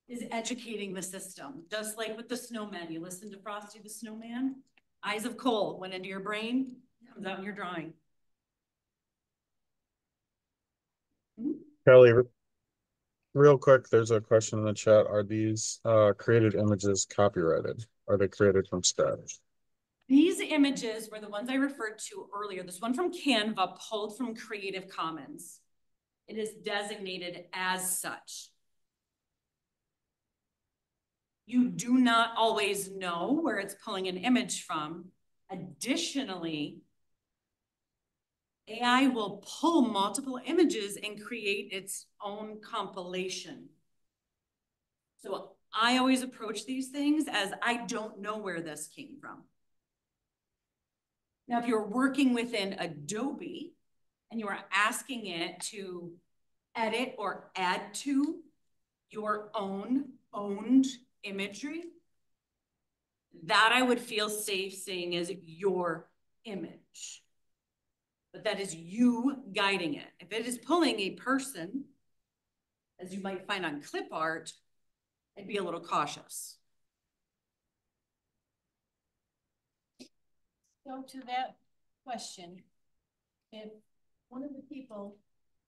is educating the system. Just like with the snowman, you listen to Frosty the Snowman, eyes of coal went into your brain, comes out in your drawing. Kelly, real quick, there's a question in the chat. Are these created images copyrighted? Are they created from scratch? These images were the ones I referred to earlier. This one from Canva, pulled from Creative Commons. It is designated as such. You do not always know where it's pulling an image from. Additionally, AI will pull multiple images and create its own compilation. So I always approach these things as I don't know where this came from. Now, if you're working within Adobe and you are asking it to edit or add to your own owned imagery, that I would feel safe saying is your image. But that is you guiding it. If it is pulling a person, as you might find on clip art, I'd be a little cautious. So to that question, if one of the people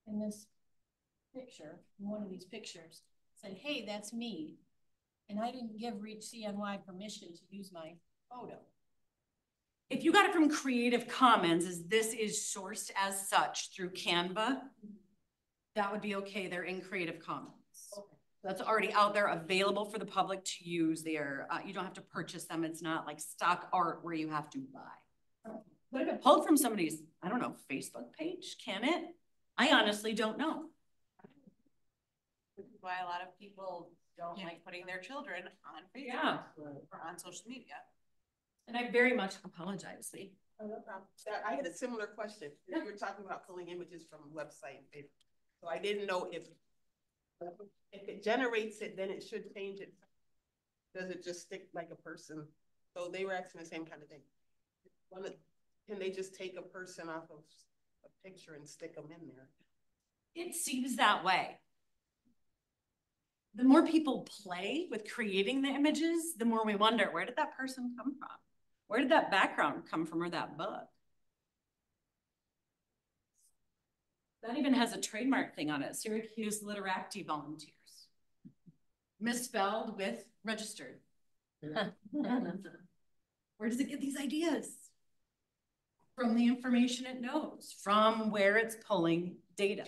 in this picture, in one of these pictures, said, hey, that's me, and I didn't give Reach CNY permission to use my photo. If you got it from Creative Commons, as this is sourced as such through Canva, that would be okay. They're in Creative Commons. Okay. That's already out there, available for the public to use. There, you don't have to purchase them. It's not like stock art where you have to buy. But if it pulled from somebody's, I don't know, Facebook page, can it? I honestly don't know. Which is why a lot of people don't like putting their children on Facebook or on social media. And I very much apologize, Lee. Oh, no problem. I had a similar question. You were talking about pulling images from a website. So I didn't know if it generates it, then it should change it. Does it just stick like a person? So they were asking the same kind of thing. Can they just take a person off of a picture and stick them in there? It seems that way. The more people play with creating the images, the more we wonder, where did that person come from? Where did that background come from, or that book? That even has a trademark thing on it, Syracuse Literati Volunteers. Misspelled with registered. Where does it get these ideas? From the information it knows, from where it's pulling data.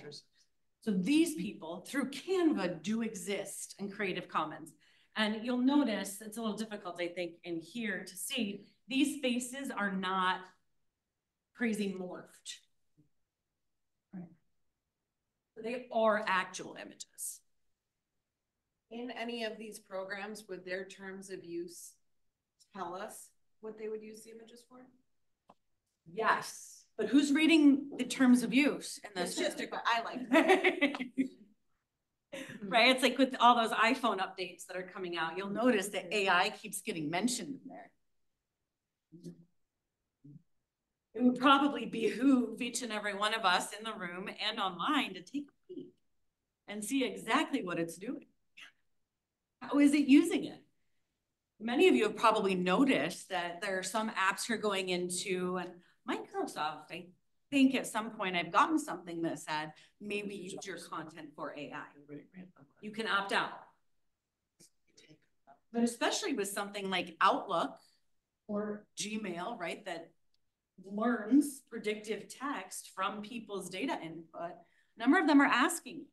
So these people through Canva do exist in Creative Commons. And you'll notice it's a little difficult, I think, in here to see these faces are not crazy morphed. Right. They are actual images. In any of these programs, would their terms of use tell us what they would use the images for? Yes, but who's reading the terms of use in this? I like that. Right, it's like with all those iPhone updates that are coming out, you'll notice that AI keeps getting mentioned in there. It would probably behoove each and every one of us in the room and online to take a peek and see exactly what it's doing. How is it using it? Many of you have probably noticed that there are some apps you're going into, and Microsoft, I think at some point I've gotten something that said, maybe use your content for AI. You can opt out. But especially with something like Outlook or Gmail, right, that learns predictive text from people's data input, a number of them are asking,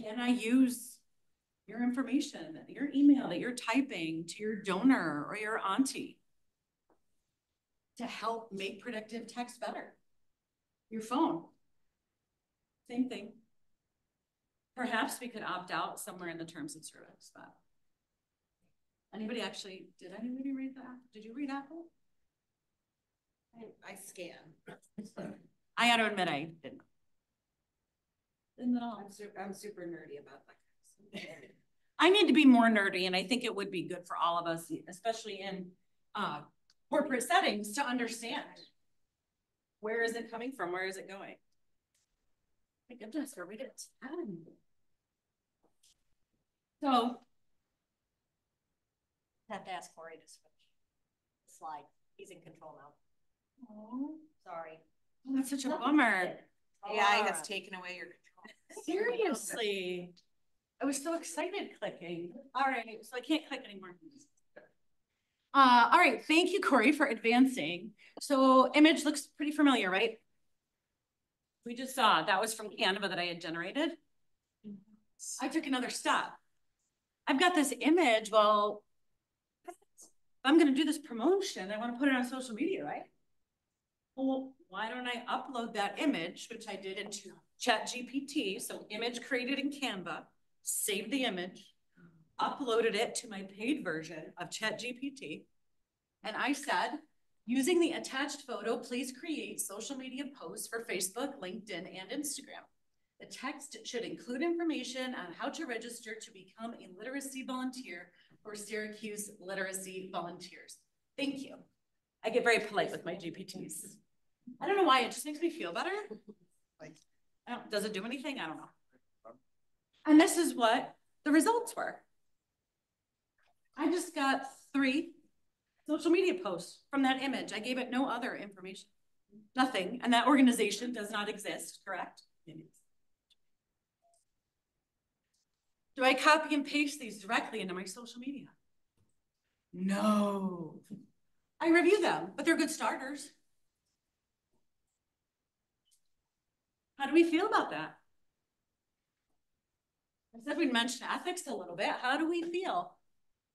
can I use your information, your email that you're typing to your donor or your auntie to help make predictive text better? Your phone, same thing. Perhaps we could opt out somewhere in the terms of service, but did anybody read that? Did you read Apple? I scan. I got to admit, I didn't. Didn't at all. I'm super nerdy about that. I need to be more nerdy, and I think it would be good for all of us, especially in corporate settings, to understand where is it coming from, where is it going. My goodness, where we get time. So, Have to ask Corey to switch the slide. He's in control now. oh, Sorry. that's such a bummer. AI has taken away your control. Seriously. I was so excited clicking. All right, so I can't click anymore. All right, thank you, Corey, for advancing. So image looks pretty familiar, right? We just saw that was from Canva that I had generated. I took another step. I've got this image. Well, if I'm going to do this promotion, I want to put it on social media, right? Well, why don't I upload that image, which I did into ChatGPT, so image created in Canva, saved the image, uploaded it to my paid version of ChatGPT, and I said, using the attached photo, please create social media posts for Facebook, LinkedIn, and Instagram. The text should include information on how to register to become a literacy volunteer for Syracuse Literacy Volunteers. Thank you. I get very polite with my GPTs. I don't know why, it just makes me feel better. Does it do anything? I don't know. And this is what the results were. I just got 3 social media posts from that image. I gave it no other information, nothing. And that organization does not exist, correct? Do I copy and paste these directly into my social media? No. I review them, but they're good starters. How do we feel about that? I said we'd mention ethics a little bit. How do we feel?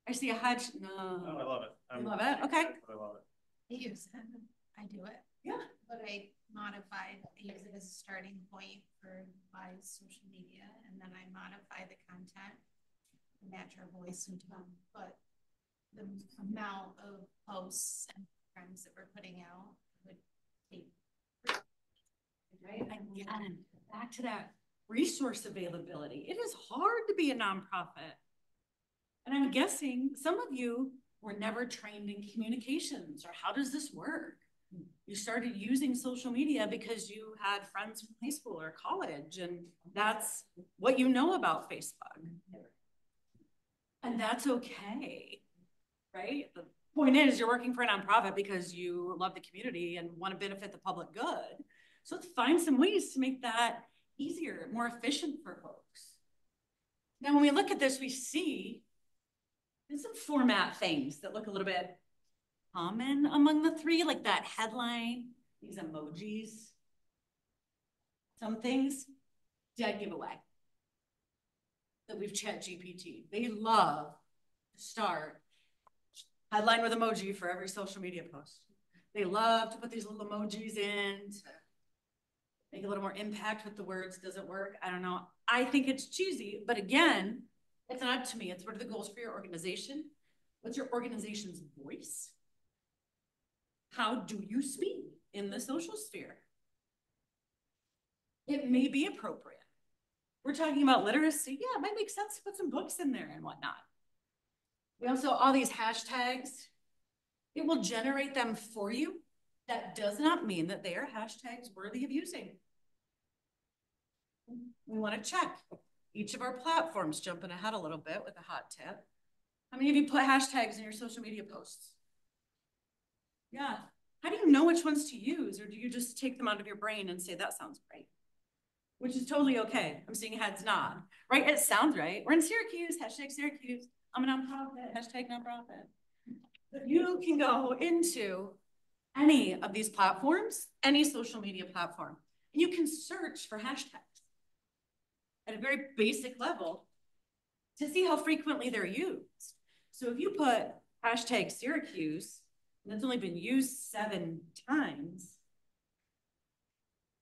I see a hedge. No. Oh, I love it. I love it. Okay. I love it. I use it. I do it. Yeah. But I modified, I use it as a starting point for my social media, and then I modify the content to match our voice and tone. But the amount of posts and programs that we're putting out would take. Right? Again, back to that resource availability. It is hard to be a nonprofit. And I'm guessing some of you were never trained in communications or how does this work? You started using social media because you had friends from high school or college, and that's what you know about Facebook. And that's okay, right? The point is you're working for a nonprofit because you love the community and want to benefit the public good. So let's find some ways to make that easier, more efficient for folks. Now, when we look at this, we see there's some format things that look a little bit common among the three, like that headline, these emojis. Some things, dead giveaway that we've chat GPT. They love to start headline with emoji for every social media post. They love to put these little emojis in to make a little more impact with the words. Does it work? I don't know. I think it's cheesy, but again, it's not up to me. It's what are the goals for your organization? What's your organization's voice? How do you speak in the social sphere? It may be appropriate. We're talking about literacy. Yeah, it might make sense to put some books in there and whatnot. We also, all these hashtags, it will generate them for you. That does not mean that they are hashtags worthy of using. We want to check each of our platforms, jumping ahead a little bit with a hot tip. How many of you put hashtags in your social media posts? Yeah. How do you know which ones to use? Or do you just take them out of your brain and say, that sounds great? Which is totally okay. I'm seeing heads nod, right? It sounds right. We're in Syracuse, hashtag Syracuse. I'm a nonprofit, hashtag nonprofit. But you can go into any of these platforms, any social media platform, and you can search for hashtags at a very basic level to see how frequently they're used. So if you put hashtag Syracuse, and it's only been used 7 times,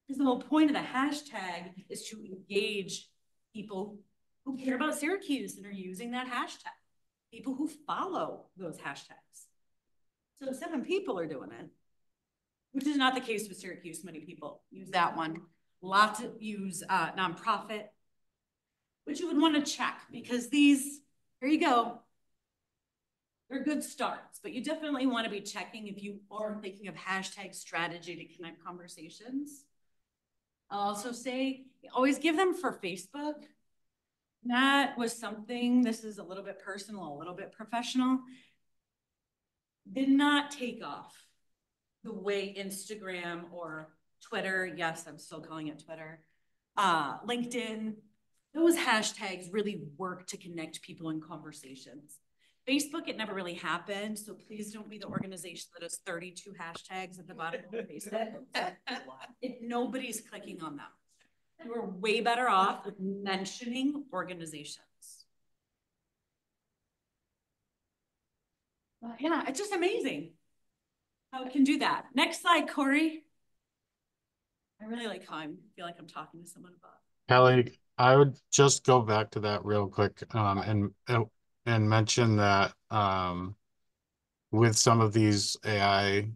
because the whole point of the hashtag is to engage people who care about Syracuse and are using that hashtag, people who follow those hashtags. So 7 people are doing it, which is not the case with Syracuse. Many people use that one. Lots of use nonprofit, which you would want to check because these, here you go, they're good starts, but you definitely want to be checking if you are thinking of hashtag strategy to connect conversations. I'll also say, always give them for Facebook. That was something, this is a little bit personal, a little bit professional, did not take off the way Instagram or Twitter, yes, I'm still calling it Twitter, LinkedIn, those hashtags really work to connect people in conversations. Facebook, it never really happened, so please don't be the organization that has 32 hashtags at the bottom of Facebook. Nobody's clicking on them. We're way better off with mentioning organizations. Yeah, it's just amazing how it can do that. Next slide, Corey. I really like how I feel like I'm talking to someone about. Kelly, I would just go back to that real quick and mention that with some of these AI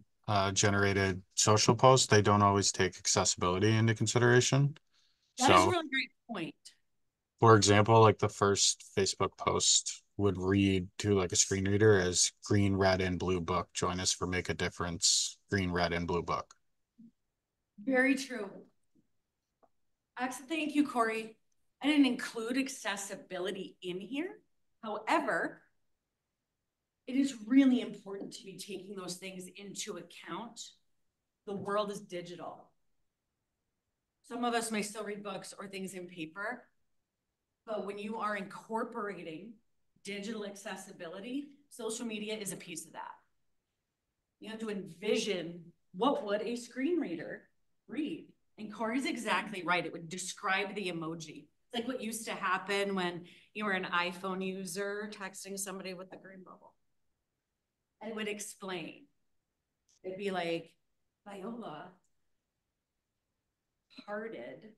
generated social posts, they don't always take accessibility into consideration. That is a really great point. For example, like the first Facebook post would read to like a screen reader as green, red, and blue book. Join us for Make a Difference, green, red, and blue book. Very true. Thank you, Corey. I didn't include accessibility in here. However, it is really important to be taking those things into account. The world is digital. Some of us may still read books or things in paper, but when you are incorporating digital accessibility, social media is a piece of that. You have to envision what would a screen reader read? And Corey's exactly right. It would describe the emoji. It's like what used to happen when you were an iPhone user texting somebody with the green bubble. And it would explain. It'd be like, Viola hearted,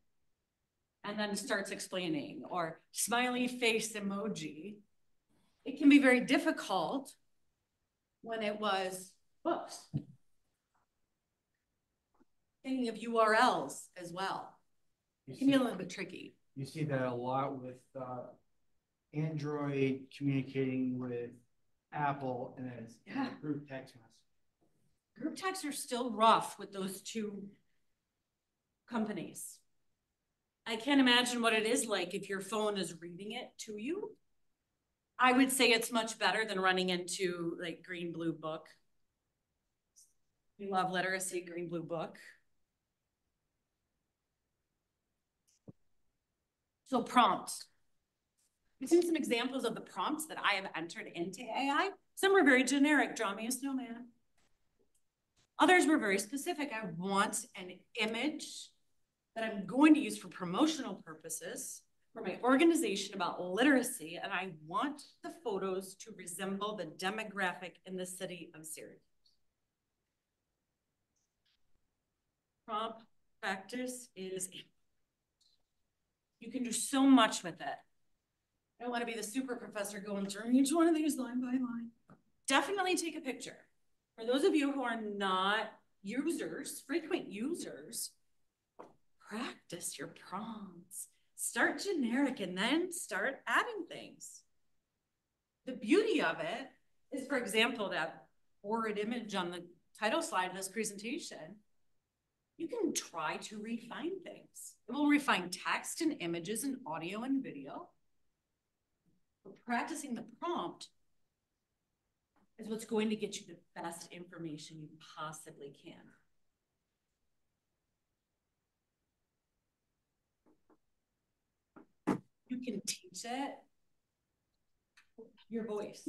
and then starts explaining, or smiley face emoji. It can be very difficult when it was books. Thinking of URLs as well. It can be a little bit tricky. You see that a lot with Android communicating with Apple and it's group text message. Group texts are still rough with those two companies. I can't imagine what it is like if your phone is reading it to you. I would say it's much better than running into like Green Blue Book. We love literacy, Green Blue Book. So prompts. We've seen some examples of the prompts that I have entered into AI. Some were very generic, draw me a snowman. Others were very specific. I want an image that I'm going to use for promotional purposes for my organization about literacy, and I want the photos to resemble the demographic in the city of Syracuse. Prompt practice is, you can do so much with it. I don't want to be the super professor going through each one of these line by line. Definitely take a picture. For those of you who are not users, frequent users, practice your prompts. Start generic and then start adding things. The beauty of it is, for example, that horrid image on the title slide of this presentation. You can try to refine things. It will refine text and images and audio and video. But practicing the prompt is what's going to get you the best information you possibly can. You can teach it your voice.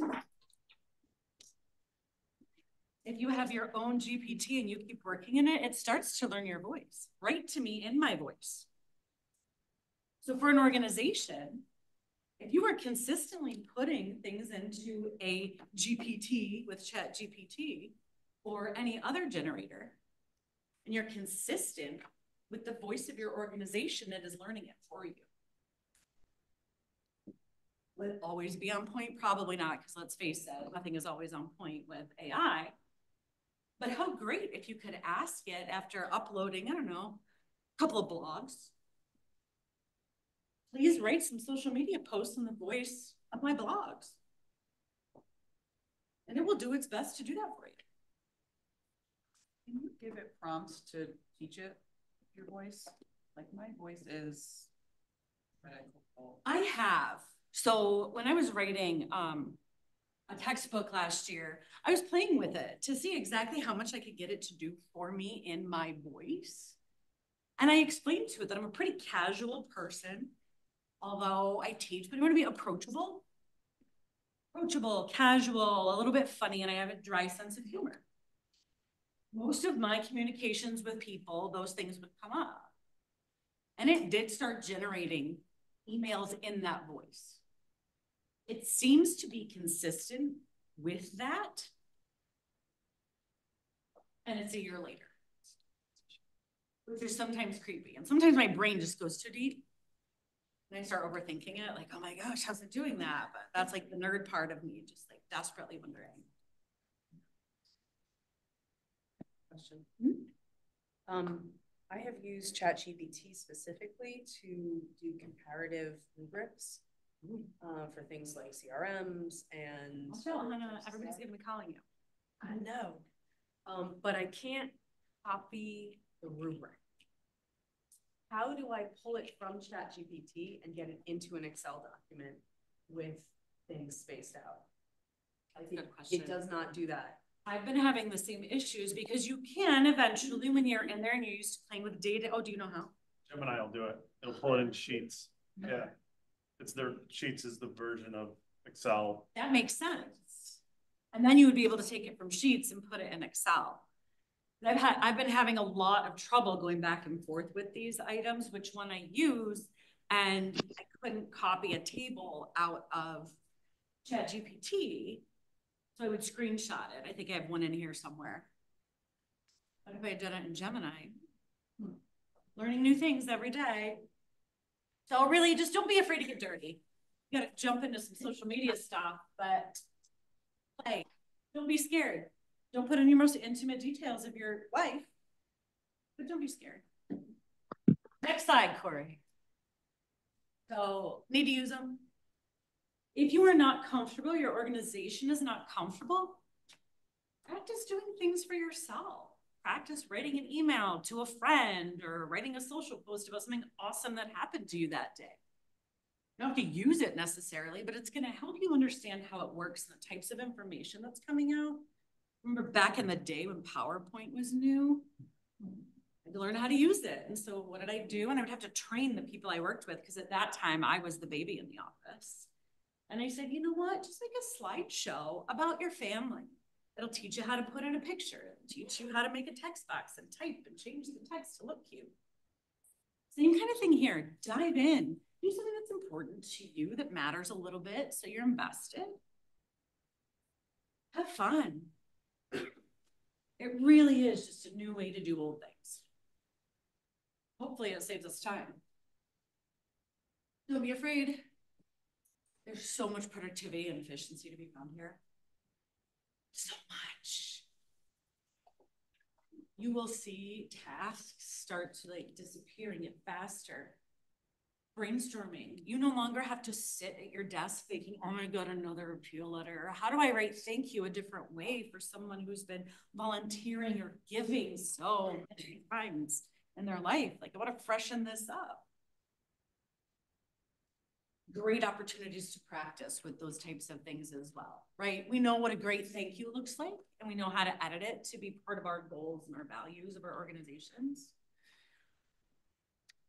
If you have your own GPT and you keep working in it, it starts to learn your voice. Write to me in my voice. So for an organization, if you are consistently putting things into a GPT with ChatGPT or any other generator, and you're consistent with the voice of your organization, it is learning it for you. Will it always be on point? Probably not, because let's face it, nothing is always on point with AI. But how great if you could ask it after uploading, I don't know, a couple of blogs. Please write some social media posts in the voice of my blogs. And it will do its best to do that for you. Can you give it prompts to teach it your voice? Like my voice is. I have. So when I was writing a textbook last year, I was playing with it to see exactly how much I could get it to do for me in my voice. And I explained to it that I'm a pretty casual person, although I teach, but I want to be approachable, casual, a little bit funny, and I have a dry sense of humor. Most of my communications with people, those things would come up. And it did start generating emails in that voice. It seems to be consistent with that. And it's a year later, which is sometimes creepy. And sometimes my brain just goes too deep. And I start overthinking it, like, oh my gosh, how's it doing that? But that's like the nerd part of me, just like desperately wondering. Question. I have used ChatGPT specifically to do comparative rubrics for things like CRMs and. Also, Hannah, everybody's gonna be calling you. I know, but I can't copy the rubric. How do I pull it from ChatGPT and get it into an Excel document with things spaced out? I think it does not do that. I've been having the same issues because you can eventually, when you're in there and you're used to playing with data. Oh, do you know how? Gemini will do it. It'll pull it in Sheets. Yeah. It's their Sheets is the version of Excel. That makes sense. And then you would be able to take it from Sheets and put it in Excel. But I've been having a lot of trouble going back and forth with these items, which one I use, and I couldn't copy a table out of ChatGPT. So I would screenshot it. I think I have one in here somewhere. But if I had done it in Gemini, learning new things every day. So really, just don't be afraid to get dirty. You got to jump into some social media stuff, but play. Don't be scared. Don't put in your most intimate details of your life, but don't be scared. Next slide, Corey. So need to use them. If you are not comfortable, your organization is not comfortable, practice doing things for yourself. Practice writing an email to a friend or writing a social post about something awesome that happened to you that day. You don't have to use it necessarily, but it's going to help you understand how it works and the types of information that's coming out. Remember back in the day when PowerPoint was new? I had to learn how to use it. And so what did I do? And I would have to train the people I worked with because at that time I was the baby in the office. And I said, you know what? Just make a slideshow about your family. It'll teach you how to put in a picture. It'll teach you how to make a text box and type and change the text to look cute. Same kind of thing here. Dive in. Do something that's important to you that matters a little bit so you're invested. Have fun. It really is just a new way to do old things. Hopefully it saves us time. Don't be afraid. There's so much productivity and efficiency to be found here. So much. You will see tasks start to like disappear and get faster. Brainstorming. You no longer have to sit at your desk thinking, oh my God, another appeal letter. Or how do I write thank you a different way for someone who's been volunteering or giving so many times in their life? Like, I want to freshen this up. Great opportunities to practice with those types of things as well, right? We know what a great thank you looks like, and we know how to edit it to be part of our goals and our values of our organizations.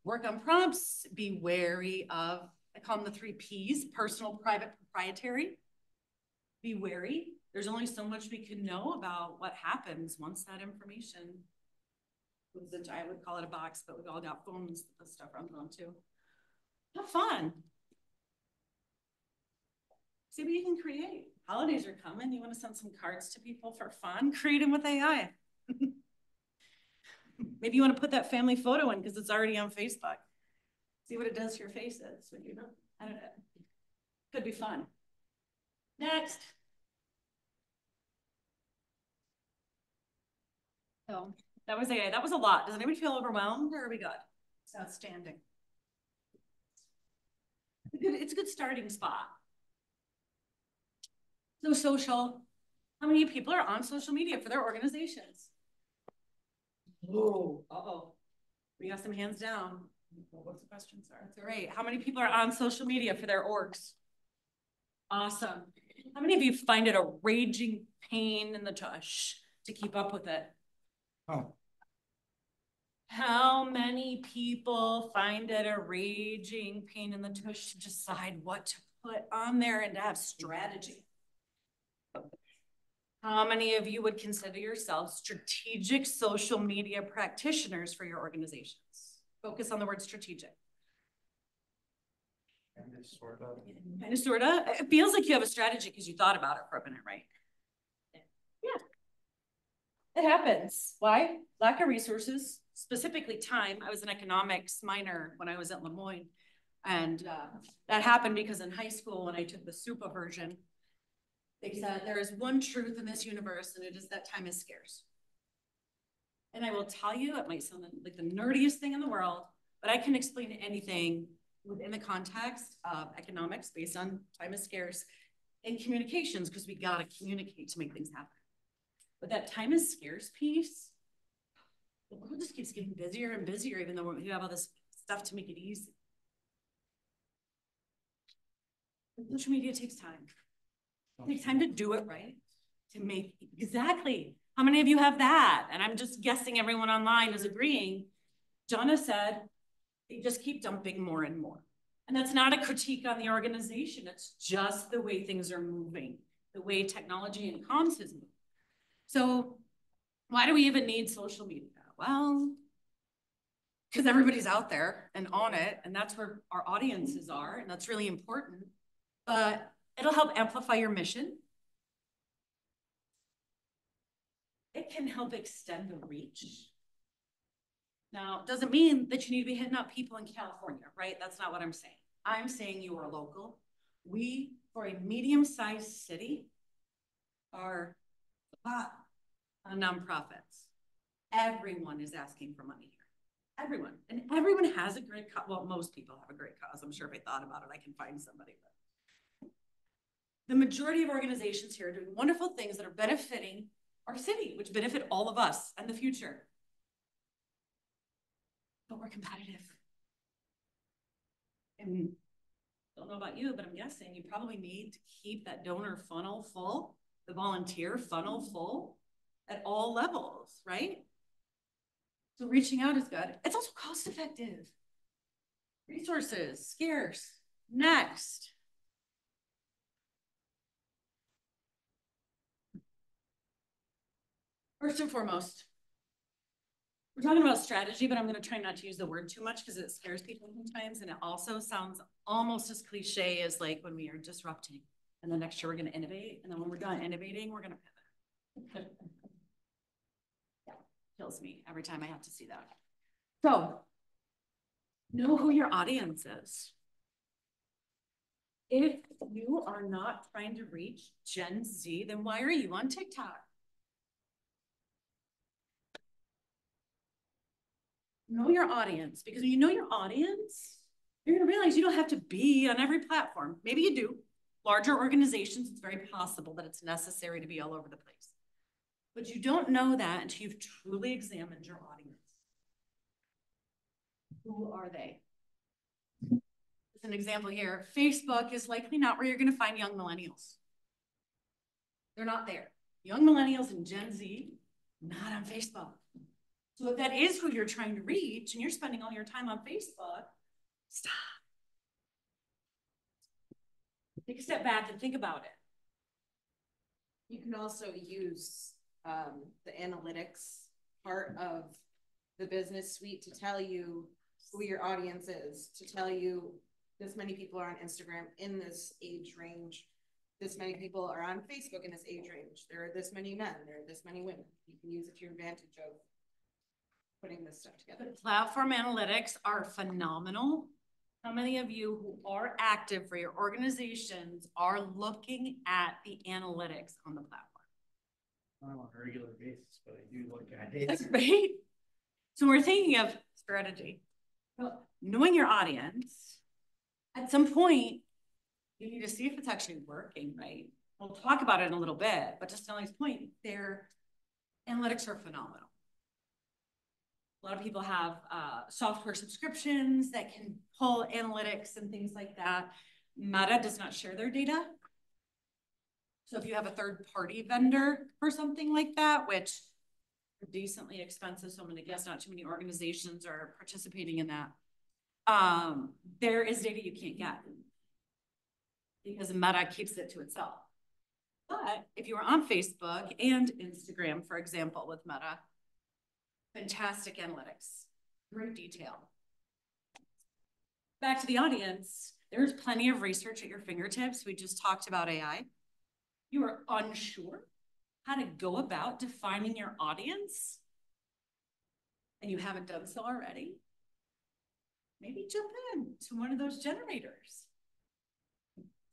Work on prompts, be wary of, I call them the 3 Ps, personal, private, proprietary. Be wary. There's only so much we can know about what happens once that information goes into, I would call it a box, but we've all got phones that this stuff runs on too. Have fun. See what you can create. Holidays are coming. You want to send some cards to people for fun? Create them with AI. Maybe you want to put that family photo in because it's already on Facebook. See what it does to your faces when you edit it. Could be fun. Next. So that was AI. That was a lot. Does anybody feel overwhelmed or are we good? It's outstanding. It's a good starting spot. So social, how many people are on social media for their organizations? Oh, uh-oh. We got some hands down. What's the question, sir? That's all right. How many people are on social media for their orgs? Awesome. How many of you find it a raging pain in the tush to keep up with it? Oh. How many people find it a raging pain in the tush to decide what to put on there and to have strategy? How many of you would consider yourselves strategic social media practitioners for your organizations? Focus on the word strategic. Kind of, sort of. Kind of, sort of. It feels like you have a strategy because you thought about it for a minute, right? Yeah. It happens. Why? Lack of resources, specifically time. I was an economics minor when I was at Lemoyne. And that happened because in high school, when I took the SUPA version, they said there is one truth in this universe, and it is that time is scarce. And I will tell you, it might sound like the nerdiest thing in the world, but I can explain anything within the context of economics based on time is scarce and communications, because we got to communicate to make things happen. But that time is scarce piece, the world just keeps getting busier and busier, even though we have all this stuff to make it easy. Social media takes time. It takes time to do it right, to make, exactly. How many of you have that? And I'm just guessing everyone online is agreeing. Donna said, they just keep dumping more and more. And that's not a critique on the organization. It's just the way things are moving, the way technology and comms has moved. So why do we even need social media? Well, because everybody's out there and on it, and that's where our audiences are, and that's really important. But it'll help amplify your mission. It can help extend the reach. Now, it doesn't mean that you need to be hitting up people in California, right? That's not what I'm saying. I'm saying you are local. We, for a medium-sized city, are But on nonprofits, everyone is asking for money here. Everyone. And everyone has a great cause. Well, most people have a great cause. I'm sure if I thought about it, I can find somebody. But the majority of organizations here are doing wonderful things that are benefiting our city, which benefit all of us and the future. But we're competitive. And I don't know about you, but I'm guessing you probably need to keep that donor funnel full, the volunteer funnel full at all levels, right? So reaching out is good. It's also cost effective. Resources, scarce. Next. First and foremost, we're talking about strategy, but I'm going to try not to use the word too much because it scares people sometimes. And it also sounds almost as cliche as like when we are disrupting. And then next year we're going to innovate. And then when we're done innovating, we're going to pivot. Yeah, kills me every time I have to see that. So, know who your audience is. If you are not trying to reach Gen Z, then why are you on TikTok? Know your audience, because when you know your audience, you're going to realize you don't have to be on every platform. Maybe you do. Larger organizations, it's very possible that it's necessary to be all over the place. But you don't know that until you've truly examined your audience. Who are they? As an example here, Facebook is likely not where you're going to find young millennials. They're not there. Young millennials and Gen Z, not on Facebook. So if that is who you're trying to reach and you're spending all your time on Facebook, stop. Take a step back and think about it. You can also use the analytics part of the business suite to tell you who your audience is, to tell you this many people are on Instagram in this age range, this many people are on Facebook in this age range, there are this many men, there are this many women. You can use it to your advantage of putting this stuff together. The platform analytics are phenomenal. How many of you who are active for your organizations are looking at the analytics on the platform? Not on a regular basis, but I do look at it. That's great. So we're thinking of strategy. Well, knowing your audience, at some point, you need to see if it's actually working, right? We'll talk about it in a little bit, but just to Ellie's point, their analytics are phenomenal. A lot of people have software subscriptions that can pull analytics and things like that. Meta does not share their data. So if you have a third-party vendor for something like that, which are decently expensive, so I'm going to guess not too many organizations are participating in that, there is data you can't get because Meta keeps it to itself. But if you are on Facebook and Instagram, for example, with Meta, fantastic analytics, great detail. Back to the audience, there's plenty of research at your fingertips. We just talked about AI. You are unsure how to go about defining your audience, and you haven't done so already, maybe jump in to one of those generators.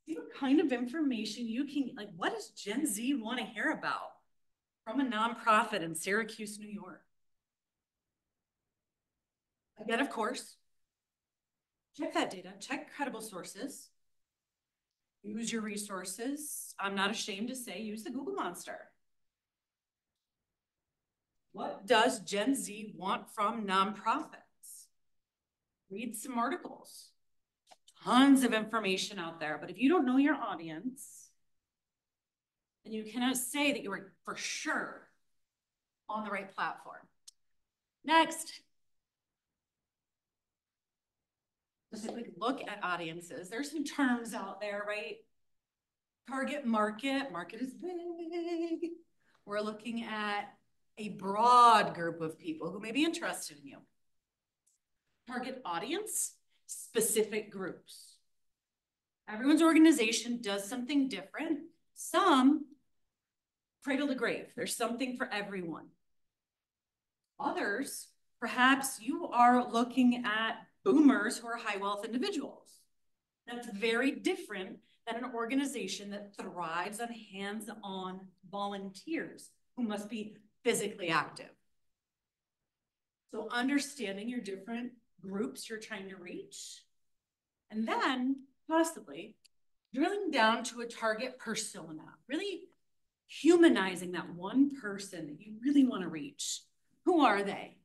See what kind of information you can, like, what does Gen Z want to hear about from a nonprofit in Syracuse, New York? Again, of course, check that data, check credible sources, use your resources. I'm not ashamed to say, use the Google Monster. What does Gen Z want from nonprofits? Read some articles. Tons of information out there, but if you don't know your audience, then you cannot say that you are for sure on the right platform. Next. Just a quick look at audiences. There's some terms out there, right? Target market, market is big. We're looking at a broad group of people who may be interested in you. Target audience, specific groups. Everyone's organization does something different. Some cradle to grave. There's something for everyone. Others, perhaps you are looking at boomers who are high wealth individuals. That's very different than an organization that thrives on hands-on volunteers. who must be physically active. So understanding your different groups you're trying to reach, and then possibly drilling down to a target persona, really humanizing that one person that you really want to reach. Who are they?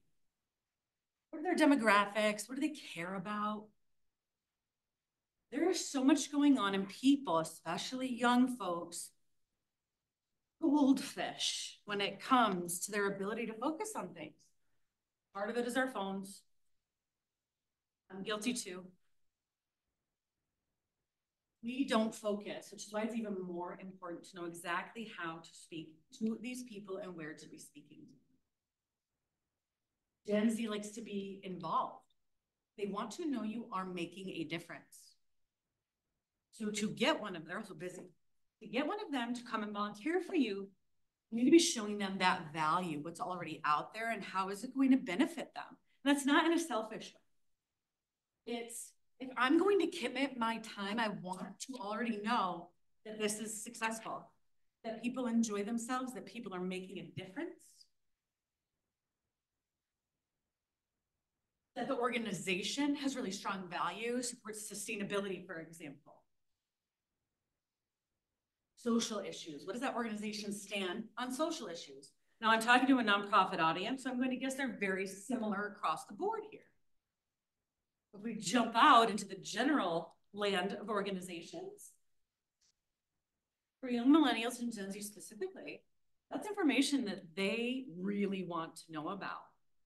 What are their demographics? What do they care about? There is so much going on in people, especially young folks, goldfish when it comes to their ability to focus on things. Part of it is our phones. I'm guilty too. We don't focus, which is why it's even more important to know exactly how to speak to these people and where to be speaking to. Gen Z likes to be involved. They want to know you are making a difference. So to get one of them, they're also busy. To get one of them to come and volunteer for you, you need to be showing them that value, what's already out there, and how is it going to benefit them. And that's not in a selfish way. It's, if I'm going to commit my time, I want to already know that this is successful, that people enjoy themselves, that people are making a difference, that the organization has really strong values, supports sustainability, for example. Social issues. What does that organization stand on social issues? Now I'm talking to a nonprofit audience, so I'm going to guess they're very similar across the board here. If we jump out into the general land of organizations, for young millennials and Gen Z specifically, that's information that they really want to know about.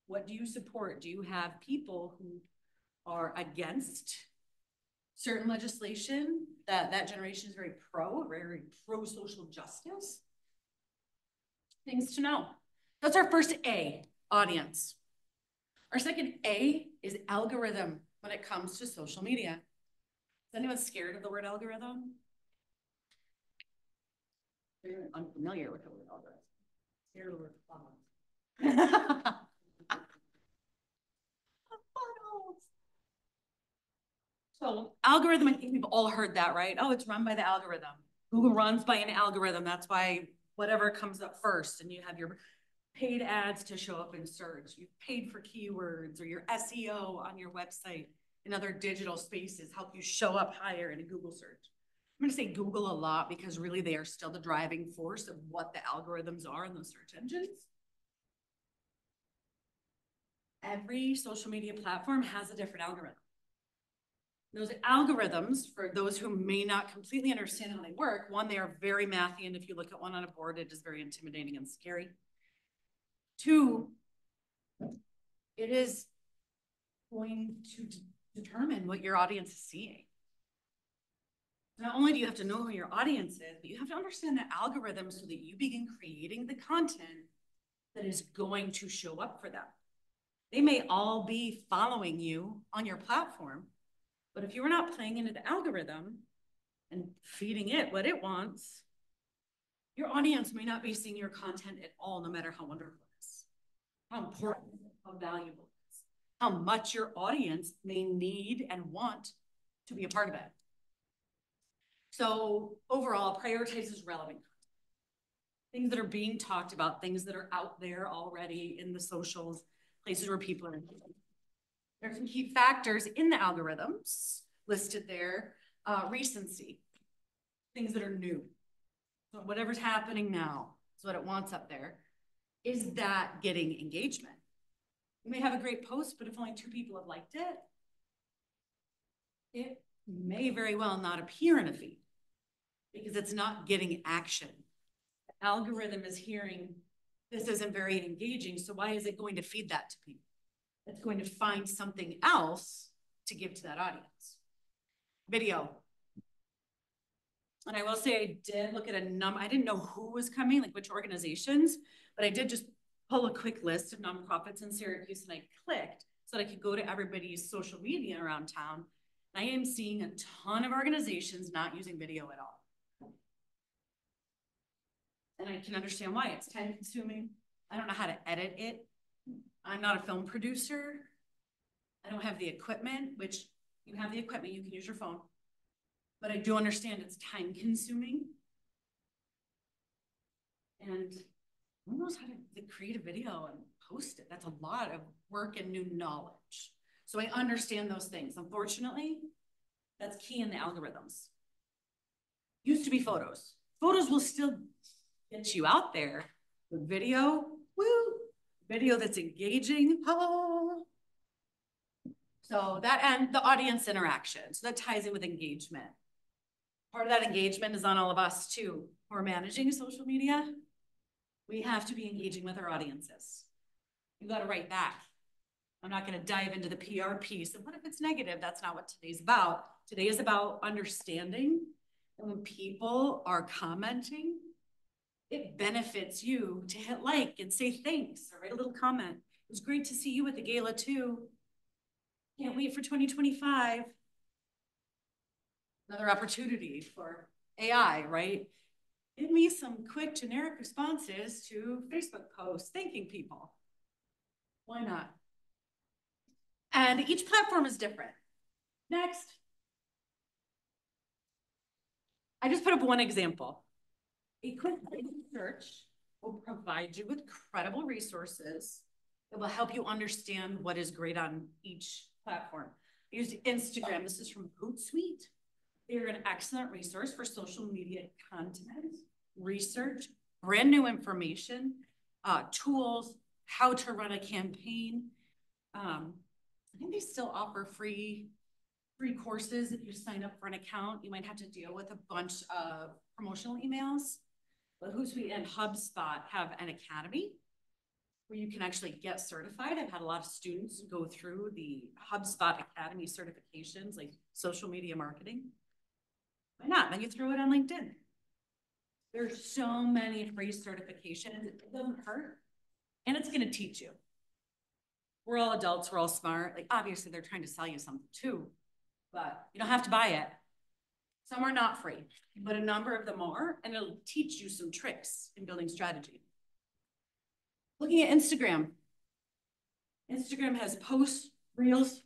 What do you support? Do you have people who are against certain legislation that generation is very pro social justice? Things to know. That's our first A, audience. Our second A is algorithm when it comes to social media. Is anyone scared of the word algorithm? They're unfamiliar with the word algorithm. Scared of the word funnel. So algorithm, I think we've all heard that, right? Oh, it's run by the algorithm. Google runs by an algorithm. That's why whatever comes up first, and you have your paid ads to show up in search. You've paid for keywords, or your SEO on your website and other digital spaces help you show up higher in a Google search. I'm going to say Google a lot because really they are still the driving force of what the algorithms are in those search engines. Every social media platform has a different algorithm. Those algorithms, for those who may not completely understand how they work, one, they are very mathy, and if you look at one on a board, it is very intimidating and scary. Two, it is going to determine what your audience is seeing. Not only do you have to know who your audience is, but you have to understand the algorithm so that you begin creating the content that is going to show up for them. They may all be following you on your platform, but if you are not playing into the algorithm and feeding it what it wants, your audience may not be seeing your content at all, no matter how wonderful it is, how important, how valuable it is, how much your audience may need and want to be a part of it. So overall, prioritizes relevant content. Things that are being talked about, things that are out there already in the socials, places where people are. There's some key factors in the algorithms listed there. Recency, things that are new. So whatever's happening now is what it wants up there. Is that getting engagement? You may have a great post, but if only 2 people have liked it, it may very well not appear in a feed because it's not getting action. The algorithm is hearing, this isn't very engaging, so why is it going to feed that to people? It's going to find something else to give to that audience. Video. And I will say I did look at a number. I didn't know who was coming, like which organizations, but I did just pull a quick list of nonprofits in Syracuse, and I clicked so that I could go to everybody's social media around town. And I am seeing a ton of organizations not using video at all. And I can understand why. It's time consuming. I don't know how to edit it. I'm not a film producer. I don't have the equipment, which you have the equipment, you can use your phone. But I do understand it's time consuming. And who knows how to create a video and post it? That's a lot of work and new knowledge. So I understand those things. Unfortunately, that's key in the algorithms. Used to be photos. Photos will still get you out there. With video, woo, video that's engaging. Oh. So that, and the audience interaction. So that ties in with engagement. Part of that engagement is on all of us too. We're managing social media. We have to be engaging with our audiences. You got to write back. I'm not going to dive into the PR piece. And what if it's negative? That's not what today's about. Today is about understanding. And when people are commenting, it benefits you to hit like and say thanks or write a little comment. It was great to see you at the gala too. Can't wait for 2025. Another opportunity for AI, right? Give me some quick generic responses to Facebook posts, thanking people. Why not? And each platform is different. Next. I just put up one example. A quick search will provide you with credible resources that will help you understand what is great on each platform. I used Instagram. This is from Hootsuite. They're an excellent resource for social media content, research, brand new information, tools, how to run a campaign. I think they still offer free courses if you sign up for an account. You might have to deal with a bunch of promotional emails. But Hootsuite and HubSpot have an academy where you can actually get certified. I've had a lot of students go through the HubSpot Academy certifications, like social media marketing. Why not? Then you throw it on LinkedIn. There's so many free certifications. It doesn't hurt. And it's going to teach you. We're all adults. We're all smart. Like, obviously, they're trying to sell you something too, but you don't have to buy it. Some are not free, but a number of them are, and it'll teach you some tricks in building strategy. Looking at Instagram. Instagram has posts, reels,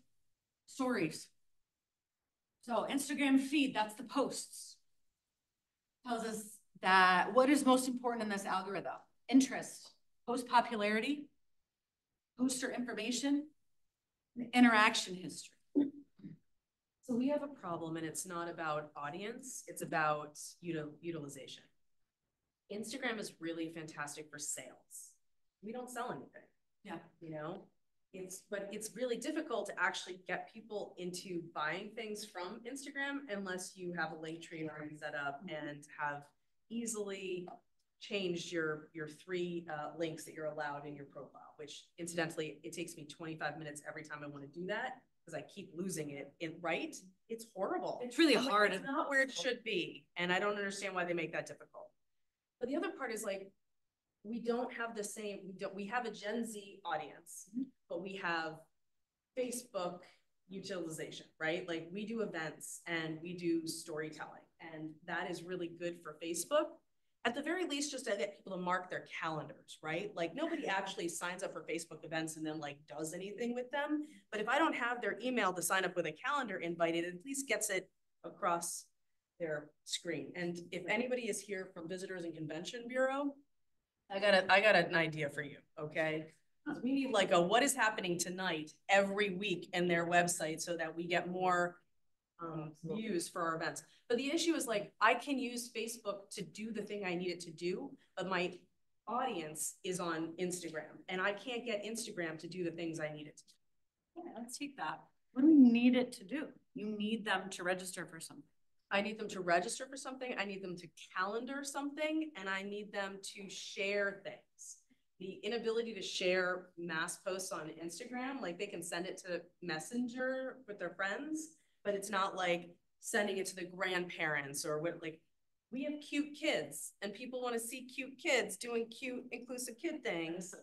stories. So Instagram feed, that's the posts. Tells us that what is most important in this algorithm? Interest, post popularity, poster information, and interaction history. So we have a problem, and it's not about audience, it's about utilization. Instagram is really fantastic for sales. We don't sell anything. Yeah. You know, but it's really difficult to actually get people into buying things from Instagram unless you have a link tree already set up and have easily changed your three links that you're allowed in your profile, which incidentally, it takes me 25 minutes every time I want to do that because I keep losing it right. It's horrible. It's really hard. It's not where it should be. And I don't understand why they make that difficult. But the other part is like, we don't have the same, we have a Gen Z audience, but we have Facebook utilization, right? Like we do events and we do storytelling, and that is really good for Facebook. At the very least, just to get people to mark their calendars, right? Like nobody actually signs up for Facebook events and then like does anything with them. But if I don't have their email to sign up with a calendar invite, it at least gets it across their screen. And if anybody is here from Visitors and Convention Bureau, I got an idea for you, okay? We need like a what is happening tonight every week in their website so that we get more views for our events. But the issue is like, I can use Facebook to do the thing I need it to do, but my audience is on Instagram and I can't get Instagram to do the things I need it to do. Yeah, let's take that. What do we need it to do? You need them to register for something. I need them to register for something. I need them to calendar something, and I need them to share things. The inability to share mass posts on Instagram, like they can send it to Messenger with their friends, but it's not like sending it to the grandparents or what, like we have cute kids and people want to see cute kids doing cute inclusive kid things.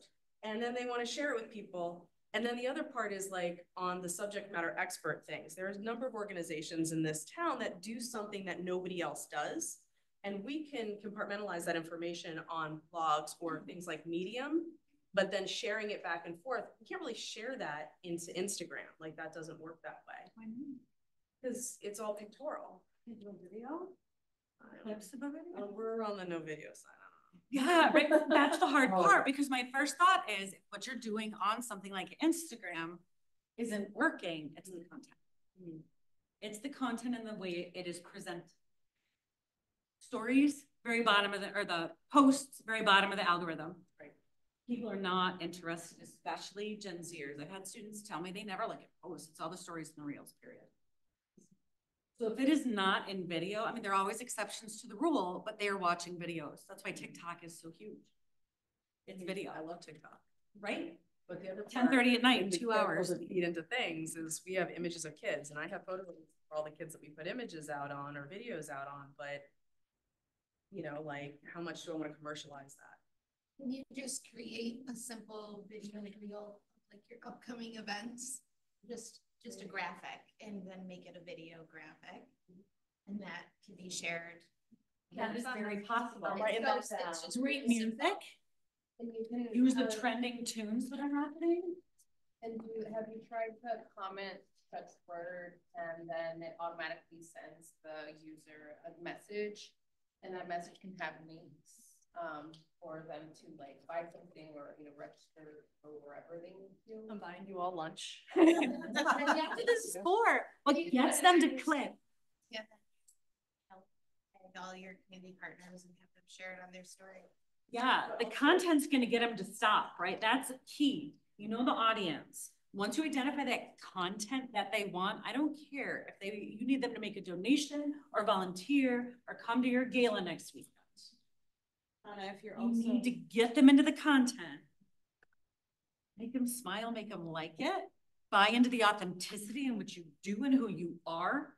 And then they want to share it with people. And then the other part is like on the subject matter expert things. There's a number of organizations in this town that do something that nobody else does. And we can compartmentalize that information on blogs or things like Medium, but then sharing it back and forth. We can't really share that into Instagram. Like that doesn't work that way. Because it's all pictorial. Video? Clips of a video? We're on the no video side. Yeah, right. That's the hard part, because my first thought is what you're doing on something like Instagram isn't working. It's the content. It's the content and the way it is presented. Stories, very bottom of the posts, very bottom of the algorithm. Right. People are not interested, especially Gen Zers. I've had students tell me they never look at posts. It's all the stories and the reels, period. So if it is not in video, I mean, there are always exceptions to the rule, but they are watching videos. That's why TikTok is so huge. It's video. I love TikTok. Right? But the other 10:30 at night, 2 hours. To feed into things is we have images of kids, and I have photos for all the kids that we put images out on or videos out on, but you know, like how much do I want to commercialize that? Can you just create a simple video reel, like your upcoming events? Just a graphic, and then make it a video graphic, and that can be shared. That is very possible. Right, and It's just great music. And you can Use the trending tunes that are happening. And have you tried to comment text word, and then it automatically sends the user a message, and that message can have links for them to like buy something or register for wherever they need to. I'm buying you all lunch. After this sport, what gets them to click? Yeah. Help all your community partners and have them share it on their story. Yeah, the content's going to get them to stop, right? That's key. You know the audience. Once you identify that content that they want, I don't care if you need them to make a donation or volunteer or come to your gala next weekend. If you're You need to get them into the content. Make them smile, make them like it. Buy into the authenticity in what you do and who you are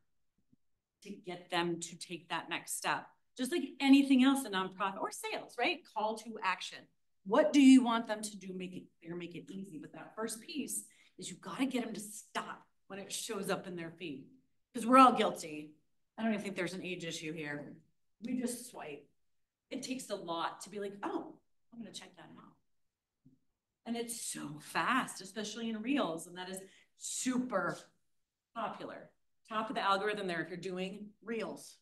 to get them to take that next step. Just like anything else in nonprofit or sales, right? Call to action. What do you want them to do? Make it clear, make it easy. But that first piece is you've got to get them to stop when it shows up in their feed. Because we're all guilty. I don't even think there's an age issue here. We just swipe. It takes a lot to be like, oh, I'm going to check that out. And it's so fast, especially in Reels. And that is super popular. Top of the algorithm there if you're doing Reels.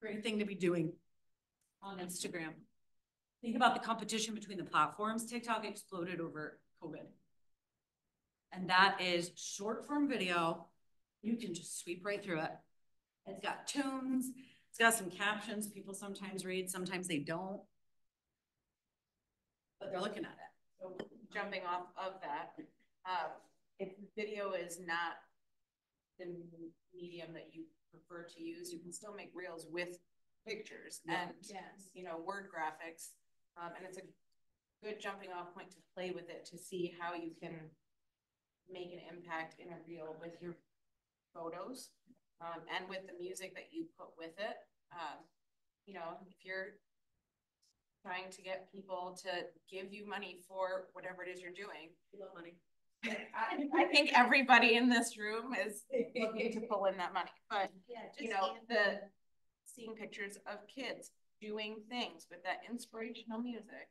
Great thing to be doing on Instagram. Think about the competition between the platforms. TikTok exploded over COVID. And that is short form video. You can just sweep right through it. It's got tunes. It's got some captions. People sometimes read, sometimes they don't. But they're looking at it. So jumping off of that, if video is not the medium that you prefer to use, you can still make reels with pictures and word graphics, and it's a good jumping off point to play with it to see how you can make an impact in a reel with your photos and with the music that you put with it. If you're trying to get people to give you money for whatever it is you're doing, We love money. I think everybody in this room is looking to pull in that money, but the seeing pictures of kids doing things with that inspirational music.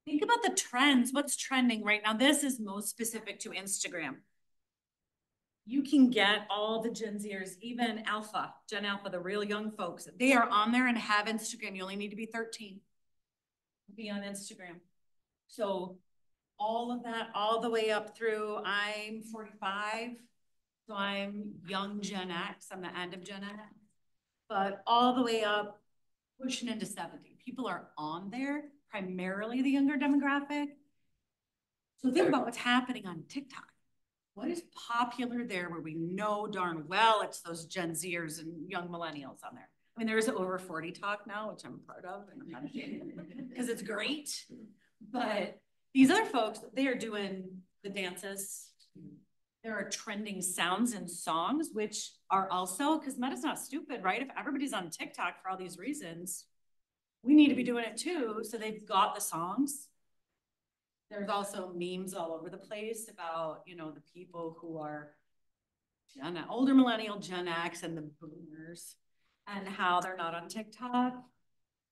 Think about the trends. What's trending right now? This is most specific to Instagram. You can get all the Gen Zers, even Gen Alpha, the real young folks. They are on there and have Instagram. You only need to be 13 to be on Instagram. So all of that, all the way up through, I'm 45, so I'm young Gen X. I'm the end of Gen X. But all the way up, pushing into 70. People are on there, primarily the younger demographic. So think about what's happening on TikTok. What is popular there where we know darn well it's those Gen Zers and young millennials on there? I mean, there is over 40 talk now, which I'm part of, and I'm not ashamed because it's great. But these other folks, they are doing the dances. There are trending sounds and songs, which are also, because Meta's not stupid, right? If everybody's on TikTok for all these reasons, we need to be doing it too. So they've got the songs. There's also memes all over the place about, the people who are older millennial, Gen X, and the boomers, and how they're not on TikTok.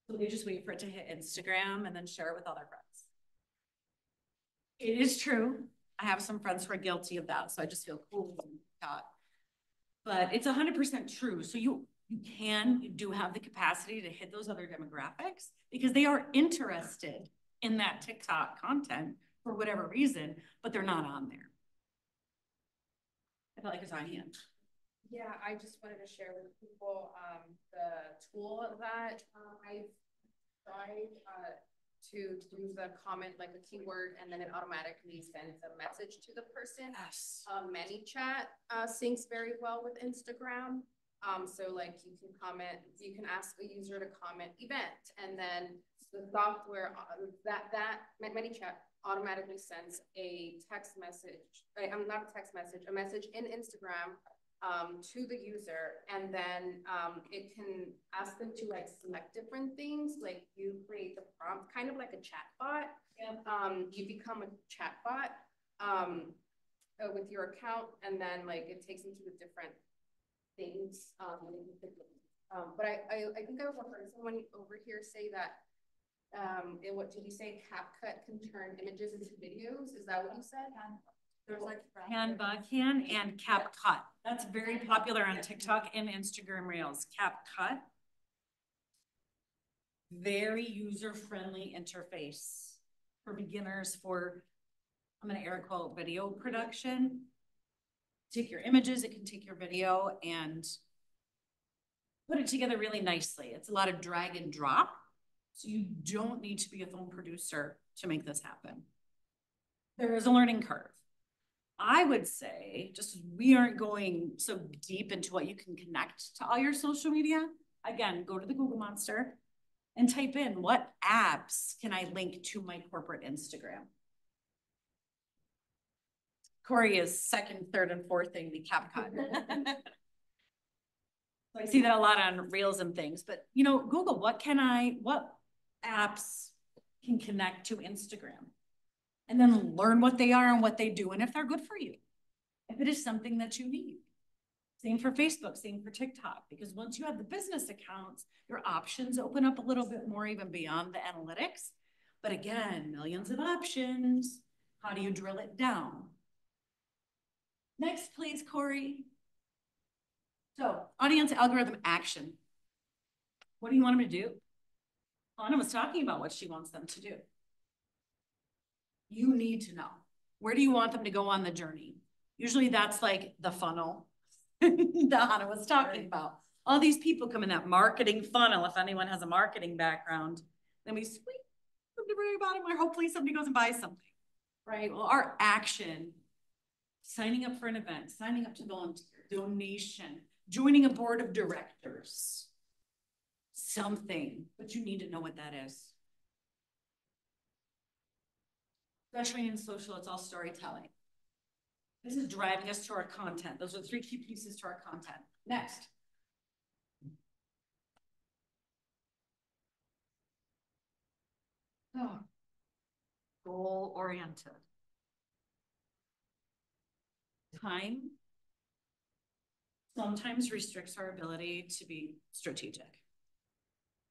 So they just wait for it to hit Instagram and then share it with all their friends. It is true. I have some friends who are guilty of that, so I just feel cool with that. But it's 100% true. So you you do have the capacity to hit those other demographics because they are interested in that TikTok content for whatever reason, but they're not on there. I felt like it's on hand. Yeah, I just wanted to share with people the tool that I've tried to do the comment, like a keyword, and then it automatically sends a message to the person. Yes. ManyChat syncs very well with Instagram. So like you can comment, you can ask a user to comment event, and then the software that ManyChat automatically sends a text message. Not a text message, a message in Instagram to the user, and then it can ask them to like select different things. Like you create the prompt, kind of like a chat bot. You become a chat bot with your account, and then like it takes them to the different things. But I think I heard someone over here say that what did you say? CapCut can turn images into videos. Is that what you said? There's like Canva can and CapCut. That's very popular on TikTok and Instagram Reels. CapCut. Very user-friendly interface for beginners for, I'm going to air quote, video production. Take your images, it can take your video and put it together really nicely. It's a lot of drag and drop. So you don't need to be a film producer to make this happen. There is a learning curve. I would say, just we aren't going so deep into what you can connect to all your social media. Again, go to the Google Monster and type in what apps can I link to my corporate Instagram. Corey is second, third, and fourth thing, the CapCut. So I see that a lot on Reels and things, but you know, Google, what apps can connect to Instagram? And then learn what they are and what they do and if they're good for you. If it is something that you need. Same for Facebook, same for TikTok, because once you have the business accounts, your options open up a little bit more even beyond the analytics. But again, millions of options. How do you drill it down? Next, please, Corey. So, audience algorithm action. What do you want them to do? Anna was talking about what she wants them to do. You need to know. Where do you want them to go on the journey? Usually that's like the funnel that Anna was talking about. All these people come in that marketing funnel, if anyone has a marketing background, then we sweep them to the very bottom where hopefully somebody goes and buys something, right? Well, our action, signing up for an event, signing up to volunteer, donation, joining a board of directors, something, but you need to know what that is. Especially in social, it's all storytelling. This is driving us to our content. Those are the 3 key pieces to our content. Next. Oh. Goal-oriented. Time sometimes restricts our ability to be strategic.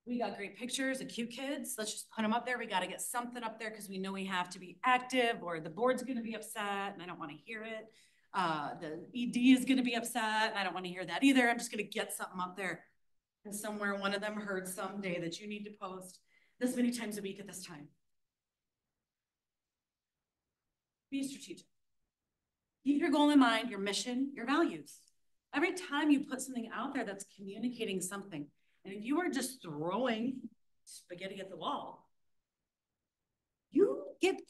We got great pictures of cute kids. Let's just put them up there. We got to get something up there because we know we have to be active or the board's going to be upset and I don't want to hear it. The ED is going to be upset and I don't want to hear that either. I'm just going to get something up there. And somewhere one of them heard someday that you need to post this many times a week at this time. Be strategic. Keep your goal in mind, your mission, your values. Every time you put something out there that's communicating something, and if you are just throwing spaghetti at the wall, you get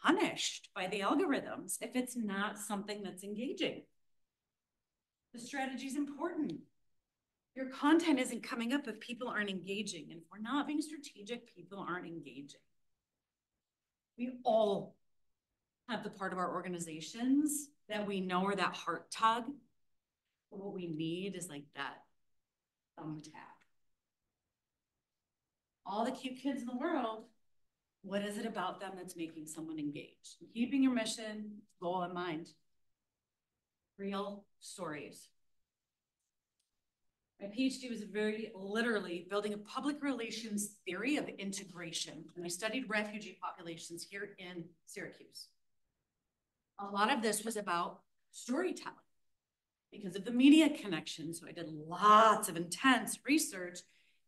punished by the algorithms if it's not something that's engaging. The strategy is important. Your content isn't coming up if people aren't engaging. And if we're not being strategic, people aren't engaging. We all have the part of our organizations that we know are that heart tug. But what we need is like that thumb tap. All the cute kids in the world, what is it about them that's making someone engaged? Keeping your mission, goal in mind. Real stories. My PhD was very literally building a public relations theory of integration. And I studied refugee populations here in Syracuse. A lot of this was about storytelling. because of the media connection. So I did lots of intense research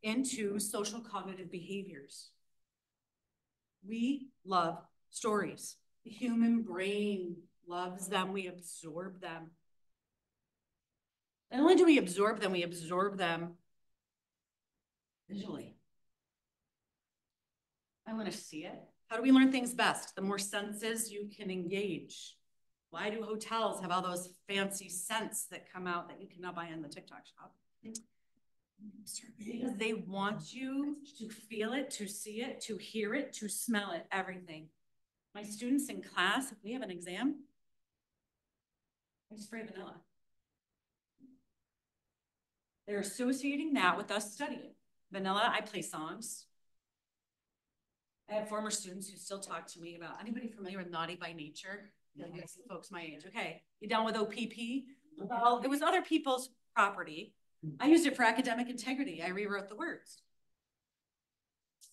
into social cognitive behaviors. We love stories. The human brain loves them. We absorb them. Not only do we absorb them visually. I want to see it. How do we learn things best? The more senses you can engage. Why do hotels have all those fancy scents that come out that you cannot buy in the TikTok shop? Because they want you to feel it, to see it, to hear it, to smell it, everything. My students in class, if we have an exam, I spray vanilla. They're associating that with us studying. Vanilla, I play songs. I have former students who still talk to me about, anybody familiar with Naughty by Nature? Yes, folks my age. Okay, you down with OPP? Well, it was other people's property. I used it for academic integrity. I rewrote the words.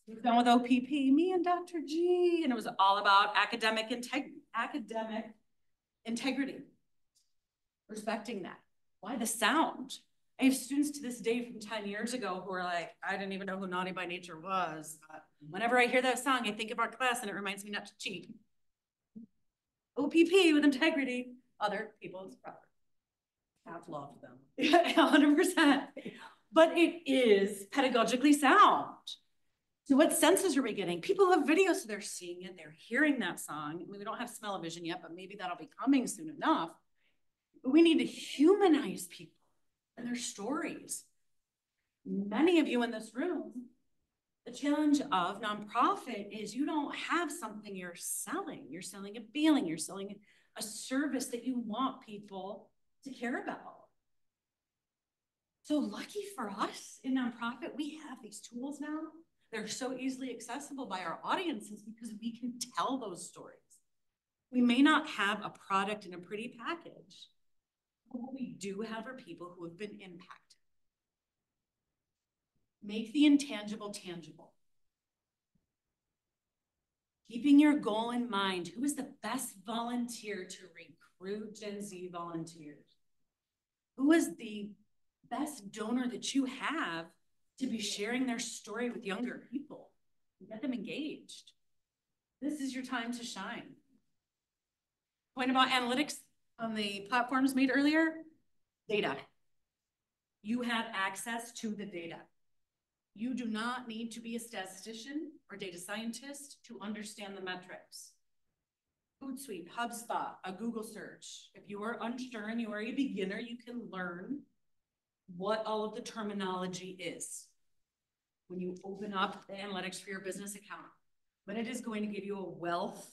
You down with OPP? Me and Dr. G. And it was all about academic integrity. Respecting that. Why the sound? I have students to this day from 10 years ago who are like, I didn't even know who Naughty by Nature was. But whenever I hear that song, I think of our class and it reminds me not to cheat. OPP with integrity, other people's property. I've loved them. 100%. But it is pedagogically sound. So what senses are we getting? People have videos, so they're seeing it, they're hearing that song. I mean, we don't have smell-o-vision yet, but maybe that'll be coming soon enough. But we need to humanize people and their stories. Many of you in this room, the challenge of nonprofit is you don't have something you're selling. You're selling a feeling. You're selling a service that you want people to care about. So lucky for us in nonprofit, we have these tools now. They're so easily accessible by our audiences because we can tell those stories. We may not have a product in a pretty package, but what we do have are people who have been impacted. Make the intangible tangible. Keeping your goal in mind, who is the best volunteer to recruit Gen Z volunteers? Who is the best donor that you have to be sharing their story with younger people? Get them engaged. This is your time to shine. Point about analytics on the platforms made earlier, data. You have access to the data. You do not need to be a statistician or data scientist to understand the metrics. Hootsuite, HubSpot, a Google search. If you are unsure and you are a beginner, you can learn what all of the terminology is when you open up the analytics for your business account. But it is going to give you a wealth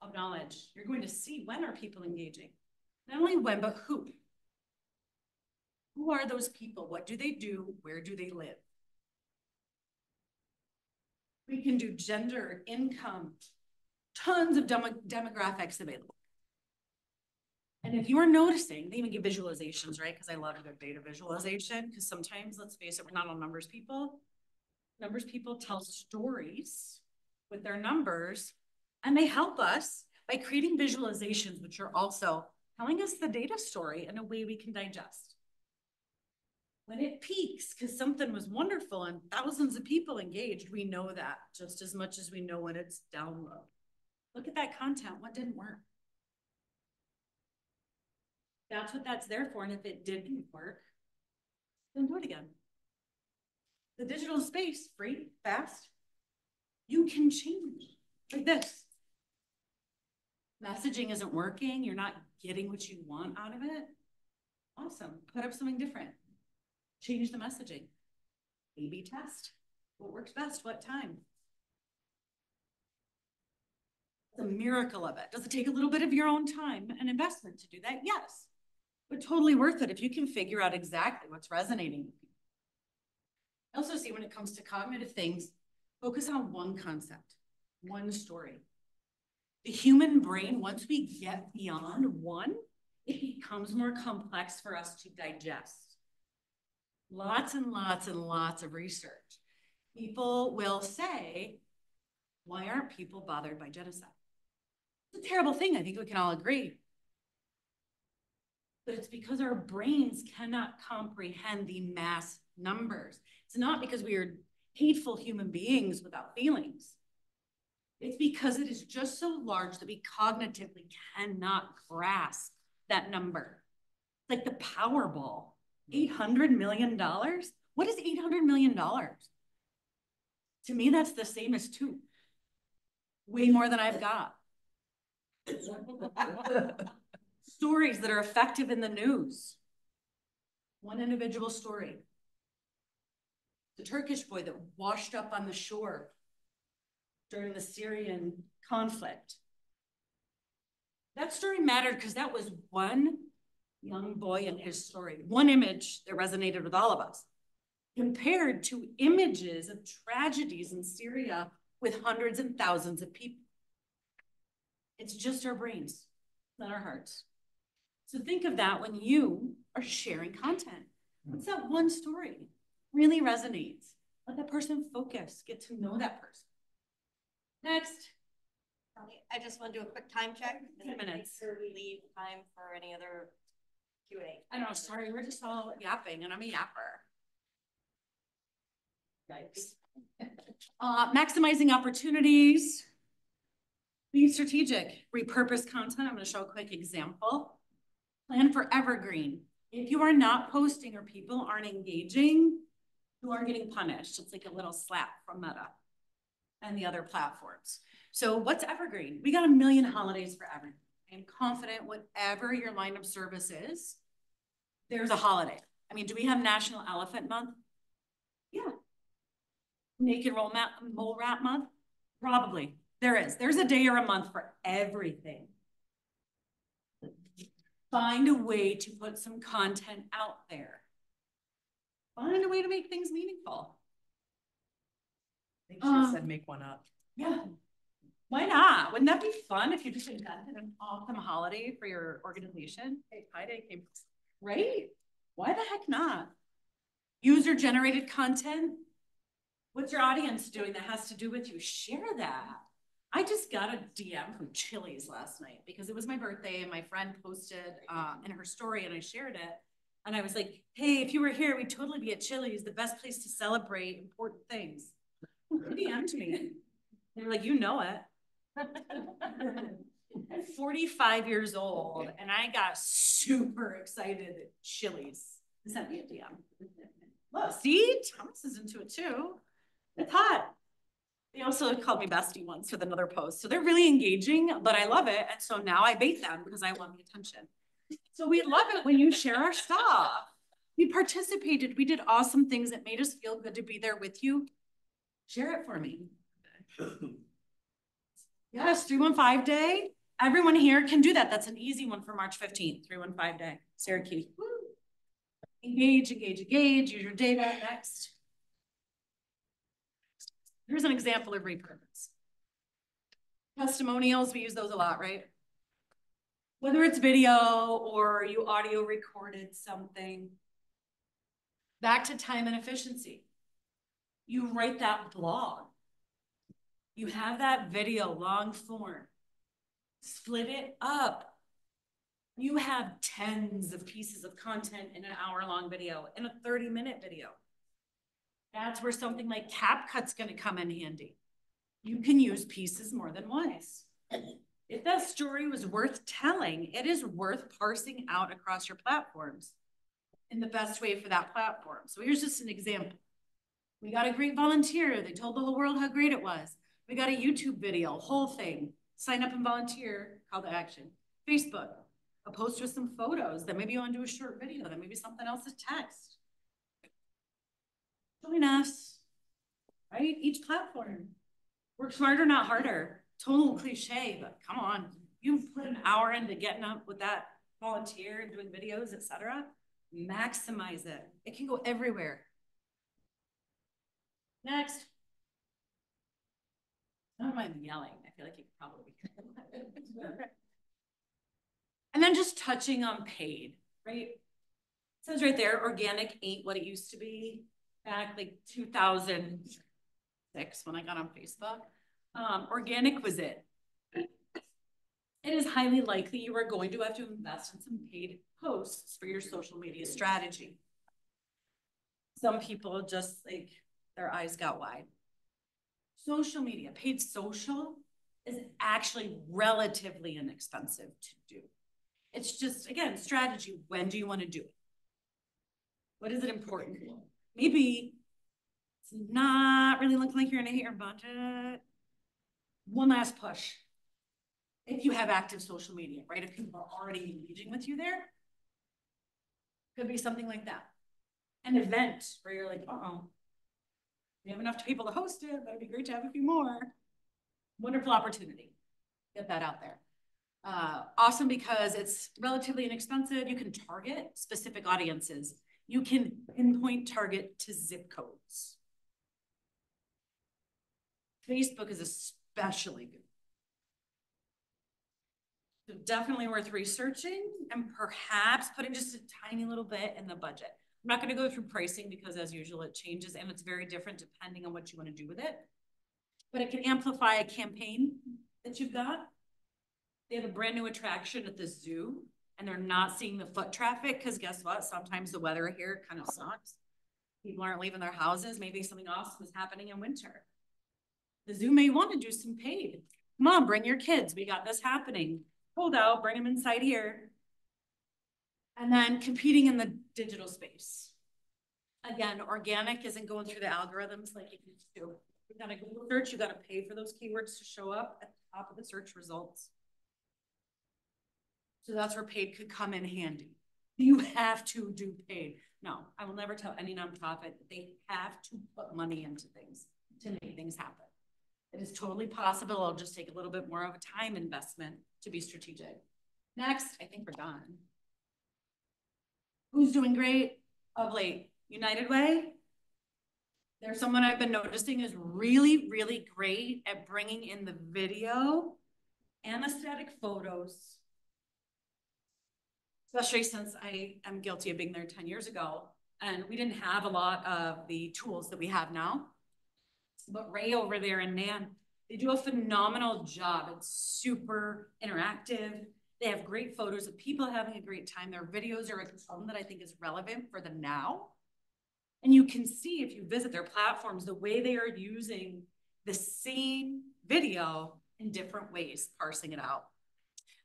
of knowledge. You're going to see when are people engaging. Not only when, but who. Who are those people? What do they do? Where do they live? We can do gender, income, tons of demographics available. And if you are noticing, they even give visualizations, right? Because I love a good data visualization, because sometimes, let's face it, we're not all numbers people. Numbers people tell stories with their numbers, and they help us by creating visualizations, which are also telling us the data story in a way we can digest. When it peaks, because something was wonderful and thousands of people engaged, we know that just as much as we know when it's down low. Look at that content, what didn't work? That's what that's there for, and if it didn't work, then do it again. The digital space, free, fast, you can change like this. Messaging isn't working, you're not getting what you want out of it. Awesome, put up something different. Change the messaging. A/B test. What works best? What time? It's a miracle of it. Does it take a little bit of your own time and investment to do that? Yes. But totally worth it if you can figure out exactly what's resonating with people. I also see when it comes to cognitive things, focus on one concept, one story. The human brain, once we get beyond one, it becomes more complex for us to digest. Lots and lots and lots of research. People will say, why aren't people bothered by genocide? It's a terrible thing. I think we can all agree. but it's because our brains cannot comprehend the mass numbers. It's not because we are hateful human beings without feelings. It's because it is just so large that we cognitively cannot grasp that number. It's like the Powerball, $800 million. What is $800 million? To me, that's the same as two. Way more than I've got. Stories that are effective in the news. One individual story. The Turkish boy that washed up on the shore during the Syrian conflict. That story mattered because that was one young boy and his story, one image that resonated with all of us, compared to images of tragedies in Syria with hundreds and thousands of people. It's just our brains, not our hearts. So think of that when you are sharing content. What's that one story really resonates? Let that person focus, get to know that person. Next. I just want to do a quick time check. 10 minutes. We leave time for any other Q&A. I know, sorry, we're just all yapping and I'm a yapper. Yikes. Maximizing opportunities. Be strategic, repurpose content. I'm going to show a quick example. Plan for evergreen. If you are not posting or people aren't engaging, you are getting punished. It's like a little slap from Meta and the other platforms. So what's evergreen? We got a million holidays for everything. I'm confident whatever your line of service is, there's a holiday. I mean, do we have National Elephant Month? Yeah. Naked Mole Rat Month? Probably. There is. There's a day or a month for everything. Find a way to put some content out there. Find a way to make things meaningful. I think she said make one up. Yeah. Why not? Wouldn't that be fun if you just invented an awesome holiday for your organization? Hey, Pi Day came, right? Why the heck not? User-generated content. What's your audience doing that has to do with you? Share that. I just got a DM from Chili's last night because it was my birthday and my friend posted in her story and I shared it. And I was like, hey, if you were here, we'd totally be at Chili's, the best place to celebrate important things. DM'd me. They were like, you know it. I'm 45 years old and I got super excited at Chili's. Sent me a DM. Look, see, Thomas is into it too. It's hot. They also called me bestie once with another post. So they're really engaging, but I love it. And so now I bait them because I want the attention. So we love it when you share our stuff. We participated. We did awesome things that made us feel good to be there with you. Share it for me. Yes, 315 day. Everyone here can do that. That's an easy one for March 15th, 315 day. Sarah Key. Engage, engage, engage. Use your data. Next. Here's an example of repurpose. Testimonials, we use those a lot, right? Whether it's video or you audio recorded something. Back to time and efficiency. You write that blog. You have that video long form. Split it up. You have tens of pieces of content in an hour-long video, in a 30-minute video. That's where something like CapCut's going to come in handy. You can use pieces more than once. If that story was worth telling, it is worth parsing out across your platforms in the best way for that platform. So here's just an example. We got a great volunteer. They told the whole world how great it was. We got a YouTube video, whole thing. Sign up and volunteer, call to action. Facebook, a post with some photos. Then maybe you want to do a short video. Then maybe something else is text. Join us, right? Each platform. Work smarter, not harder. Total cliche, but come on. You put an hour into getting up with that volunteer and doing videos, etc. Maximize it. It can go everywhere. Next. I don't mind yelling. I feel like you could probably hear. And then just touching on paid, right? It says right there, organic ain't what it used to be. Back like 2006 when I got on Facebook. Organic was it. It is highly likely you are going to have to invest in some paid posts for your social media strategy. Some people just like their eyes got wide. Social media, paid social is actually relatively inexpensive to do. It's just, again, strategy. When do you want to do it? What is it important for? Maybe it's not really looking like you're going to hit your budget. One last push. If you have active social media, right? If people are already engaging with you there, could be something like that. An event where you're like, uh-oh, we have enough people to host it, but it'd be great to have a few more. Wonderful opportunity. Get that out there. Awesome because it's relatively inexpensive. You can target specific audiences. You can pinpoint target to zip codes. Facebook is especially good. So definitely worth researching and perhaps putting just a tiny little bit in the budget. I'm not going to go through pricing because as usual, it changes and it's very different depending on what you want to do with it. But it can amplify a campaign that you've got. They have a brand new attraction at the zoo and they're not seeing the foot traffic because guess what? Sometimes the weather here kind of sucks. People aren't leaving their houses. Maybe something awesome is happening in winter. The zoo may want to do some paid. Come on, bring your kids. We got this happening. Hold out, bring them inside here. And then competing in the digital space. Again, organic isn't going through the algorithms like it used to. You gotta Google search, you gotta pay for those keywords to show up at the top of the search results. So that's where paid could come in handy. You have to do paid. No, I will never tell any nonprofit that they have to put money into things to make things happen. It is totally possible. It'll just take a little bit more of a time investment to be strategic. Next, I think we're done. Who's doing great of late? United Way. There's someone I've been noticing is really, really great at bringing in the video and aesthetic photos. Especially since I am guilty of being there 10 years ago and we didn't have a lot of the tools that we have now. But Ray over there and Nan, they do a phenomenal job. It's super interactive. They have great photos of people having a great time. Their videos are a tone that I think is relevant for the now. And you can see if you visit their platforms, the way they are using the same video in different ways, parsing it out.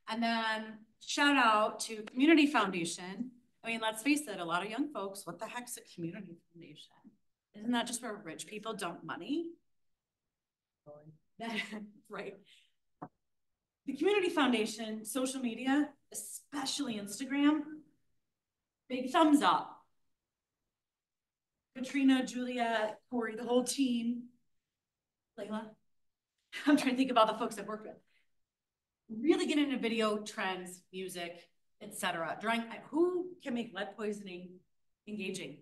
And then shout out to Community Foundation. I mean, let's face it, a lot of young folks, what the heck's a community foundation? Isn't that just where rich people dump money? Right. The Community Foundation, social media, especially Instagram, big thumbs up. Katrina, Julia, Corey, the whole team. Layla. I'm trying to think about the folks I've worked with. Really get into video trends, music, etc. Drawing who can make lead poisoning engaging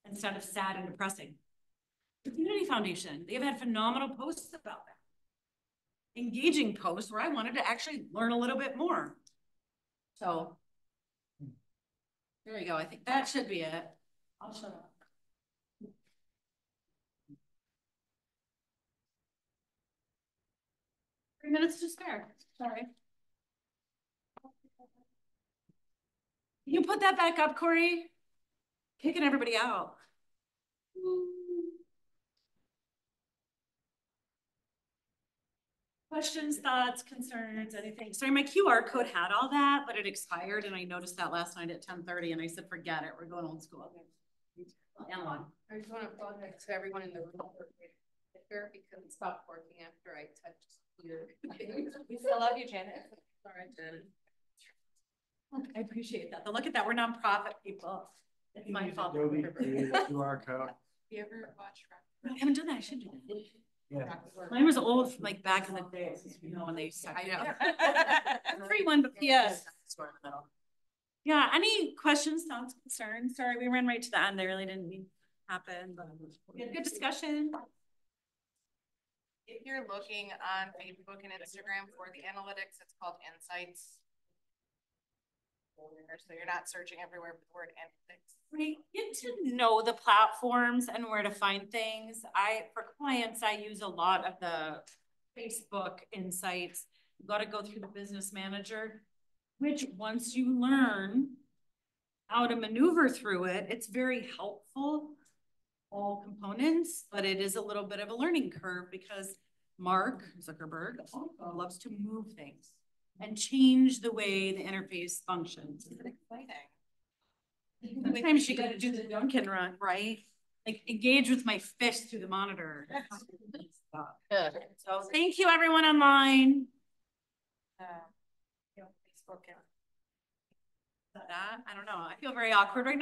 instead of sad and depressing. The Community Foundation, they've had phenomenal posts about that. Engaging posts where I wanted to actually learn a little bit more. So there you go. I think that should be it. I'll shut up. 3 minutes to spare. Sorry. You put that back up, Corey. Kicking everybody out. Questions, thoughts, concerns, anything? Sorry, my QR code had all that, but it expired, and I noticed that last night at 10:30, and I said, forget it. We're going old school. Ellen. I just want to apologize to everyone in the room because it stopped working after I touched your. We still love you, Janet. Sorry, Janet. I appreciate that. But look at that. We're nonprofit people. It's my fault. QR code. You ever watch? I haven't done that. I should do that. Yeah. Mine was old from like back in the day, you know, when they used to. I know. Free one, but yes. Yeah. Any questions, thoughts, concerns? Sorry, we ran right to the end. They really didn't mean to happen, but we had good discussion. If you're looking on Facebook and Instagram for the analytics, it's called Insights. So you're not searching everywhere with the word analytics. Right. Get to know the platforms and where to find things. For clients, I use a lot of the Facebook Insights. You've got to go through the business manager, which once you learn how to maneuver through it. It's very helpful, all components, but it is a little bit of a learning curve because Mark Zuckerberg loves to move things and change the way the interface functions. It's exciting. Sometimes you got to do the Dunkin' run, right? Like engage with my fist through the monitor. So thank you everyone online. Facebook. I don't know. I feel very awkward right now.